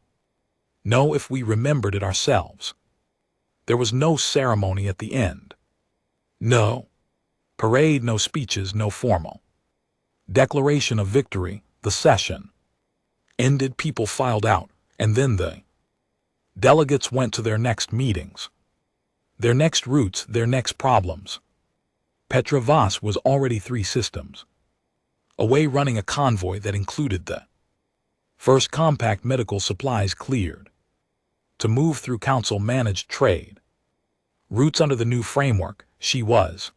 know if we remembered it ourselves. There was no ceremony at the end. No parade, no speeches, no formal declaration of victory. The session ended, people filed out, and then the delegates went to their next meetings, their next routes, their next problems. Petra Voss was already 3 systems away, running a convoy that included the first compact medical supplies cleared to move through council-managed trade routes under the new framework. She was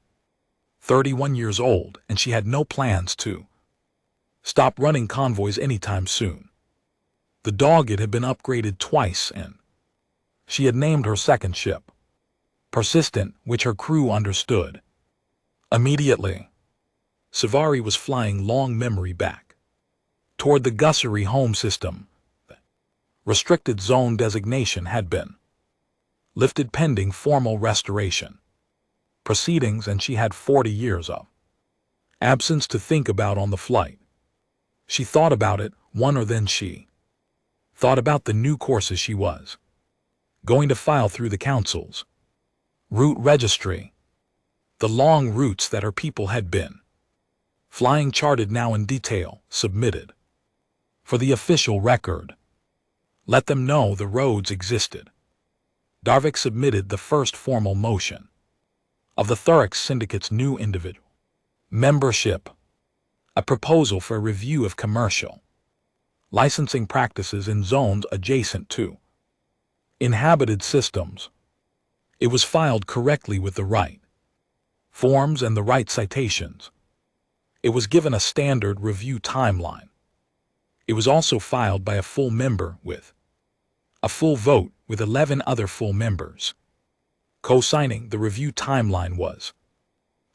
31 years old, and she had no plans to stop running convoys anytime soon. The Doggett had been upgraded twice, and she had named her second ship Persistent, which her crew understood immediately. Savari was flying long memory back toward the Gussery home system. Restricted zone designation had been lifted pending formal restoration proceedings, and she had 40 years of absence to think about on the flight. She thought about it, then she thought about the new courses she was going to file through the council's route registry, the long routes that her people had been flying, charted now in detail, submitted for the official record. Let them know the roads existed. Darvik submitted the first formal motion of the Thurex Syndicate's new individual membership, a proposal for a review of commercial licensing practices in zones adjacent to inhabited systems. It was filed correctly with the right forms and the right citations. It was given a standard review timeline. It was also filed by a full member with a full vote, with 11 other full members co-signing. The review timeline was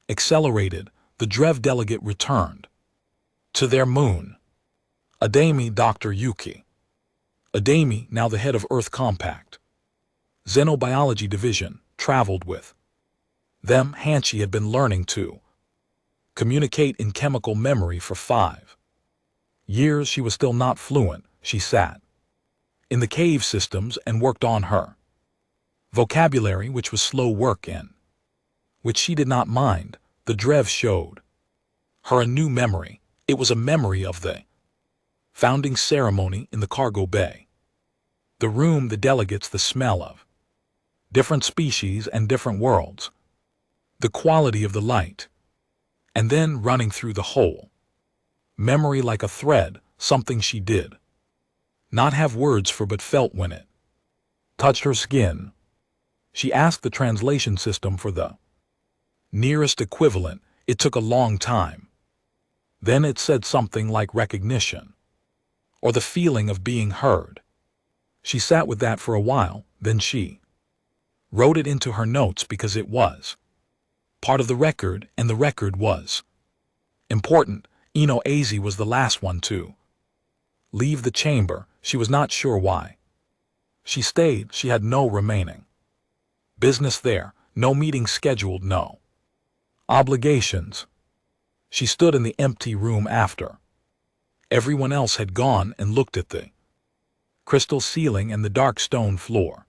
accelerated. The Drev delegate returned to their moon. Adami, Dr. Yuki Adami, now the head of Earth Compact Xenobiology Division, traveled with them. Hanshi had been learning to communicate in chemical memory for 5 years. She was still not fluent. She sat in the cave systems and worked on her vocabulary, which was slow work and which she did not mind. The Drev showed her a new memory. It was a memory of the founding ceremony in the cargo bay. The room, the delegates, the smell of different species and different worlds, the quality of the light, and then running through the whole memory like a thread, something she did not have words for but felt when it touched her skin. She asked the translation system for the nearest equivalent. It took a long time. Then it said something like recognition, or the feeling of being heard. She sat with that for a while, then she wrote it into her notes because it was part of the record, and the record was important. Azy was the last one to leave the chamber. She was not sure why. She stayed. She had no remaining business there, no meeting scheduled, no obligations. She stood in the empty room after everyone else had gone and looked at the crystal ceiling and the dark stone floor,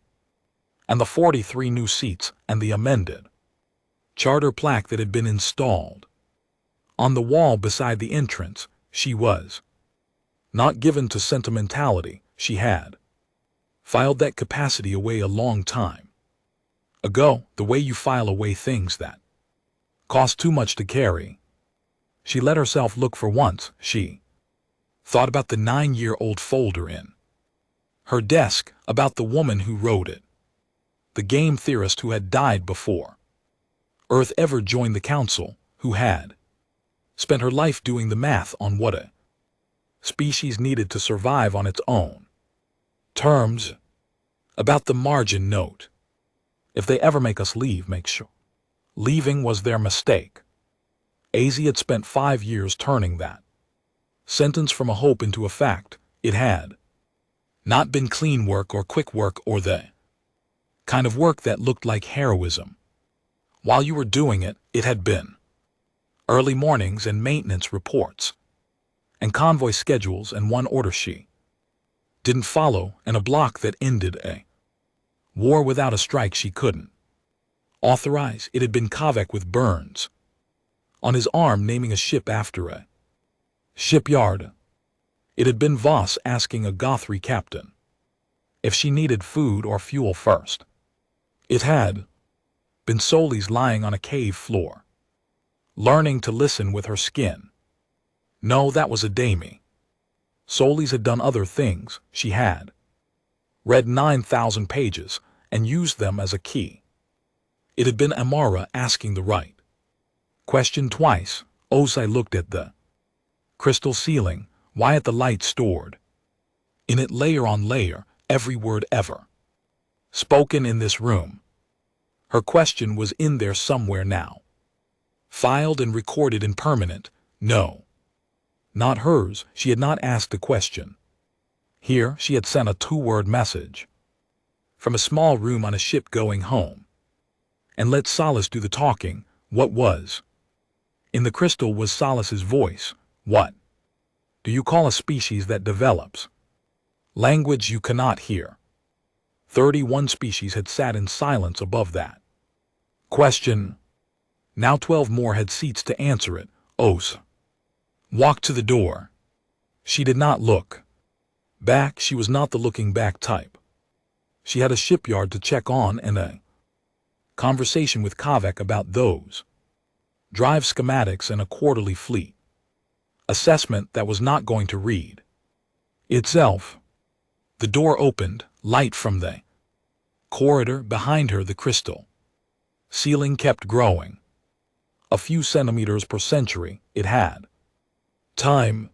and the 43 new seats and the amended charter plaque that had been installed on the wall beside the entrance. She was not given to sentimentality. She had filed that capacity away a long time ago, the way you file away things that cost too much to carry. She let herself look for once. She thought about the 9-year-old folder in her desk, about the woman who wrote it, the game theorist who had died before Earth ever joined the council, who had spent her life doing the math on what a species needed to survive on its own terms, about the margin note. If they ever make us leave, make sure leaving was their mistake. Azy had spent 5 years turning that sentence from a hope into a fact. It had not been clean work or quick work or the kind of work that looked like heroism. While you were doing it, it had been early mornings and maintenance reports and convoy schedules and one order she didn't follow, and a block that ended a war without a strike she couldn't authorize. It had been Kavek with Burns on his arm naming a ship after a shipyard. It had been Voss asking a Gothry captain if she needed food or fuel first. It had been Solis lying on a cave floor, learning to listen with her skin. No, that was a Damie. Solis had done other things. She had read 9,000 pages and used them as a key. It had been Amara asking the right question twice. Ozai looked at the crystal ceiling, why at the light stored in it layer on layer, every word ever spoken in this room. Her question was in there somewhere now, filed and recorded in permanent. No, not hers. She had not asked the question. Here she had sent a 2-word message from a small room on a ship going home, and let Solace do the talking. What was in the crystal was Solace's voice. What do you call a species that develops language you cannot hear? 31 species had sat in silence above that question. Now 12 more had seats to answer it. Oz walked to the door. She did not look back. She was not the looking back type. She had a shipyard to check on and a conversation with Kavek about those drive schematics and a quarterly fleet assessment that was not going to read itself. The door opened, light from the corridor behind her. The crystal ceiling kept growing. A few centimeters per century. It had time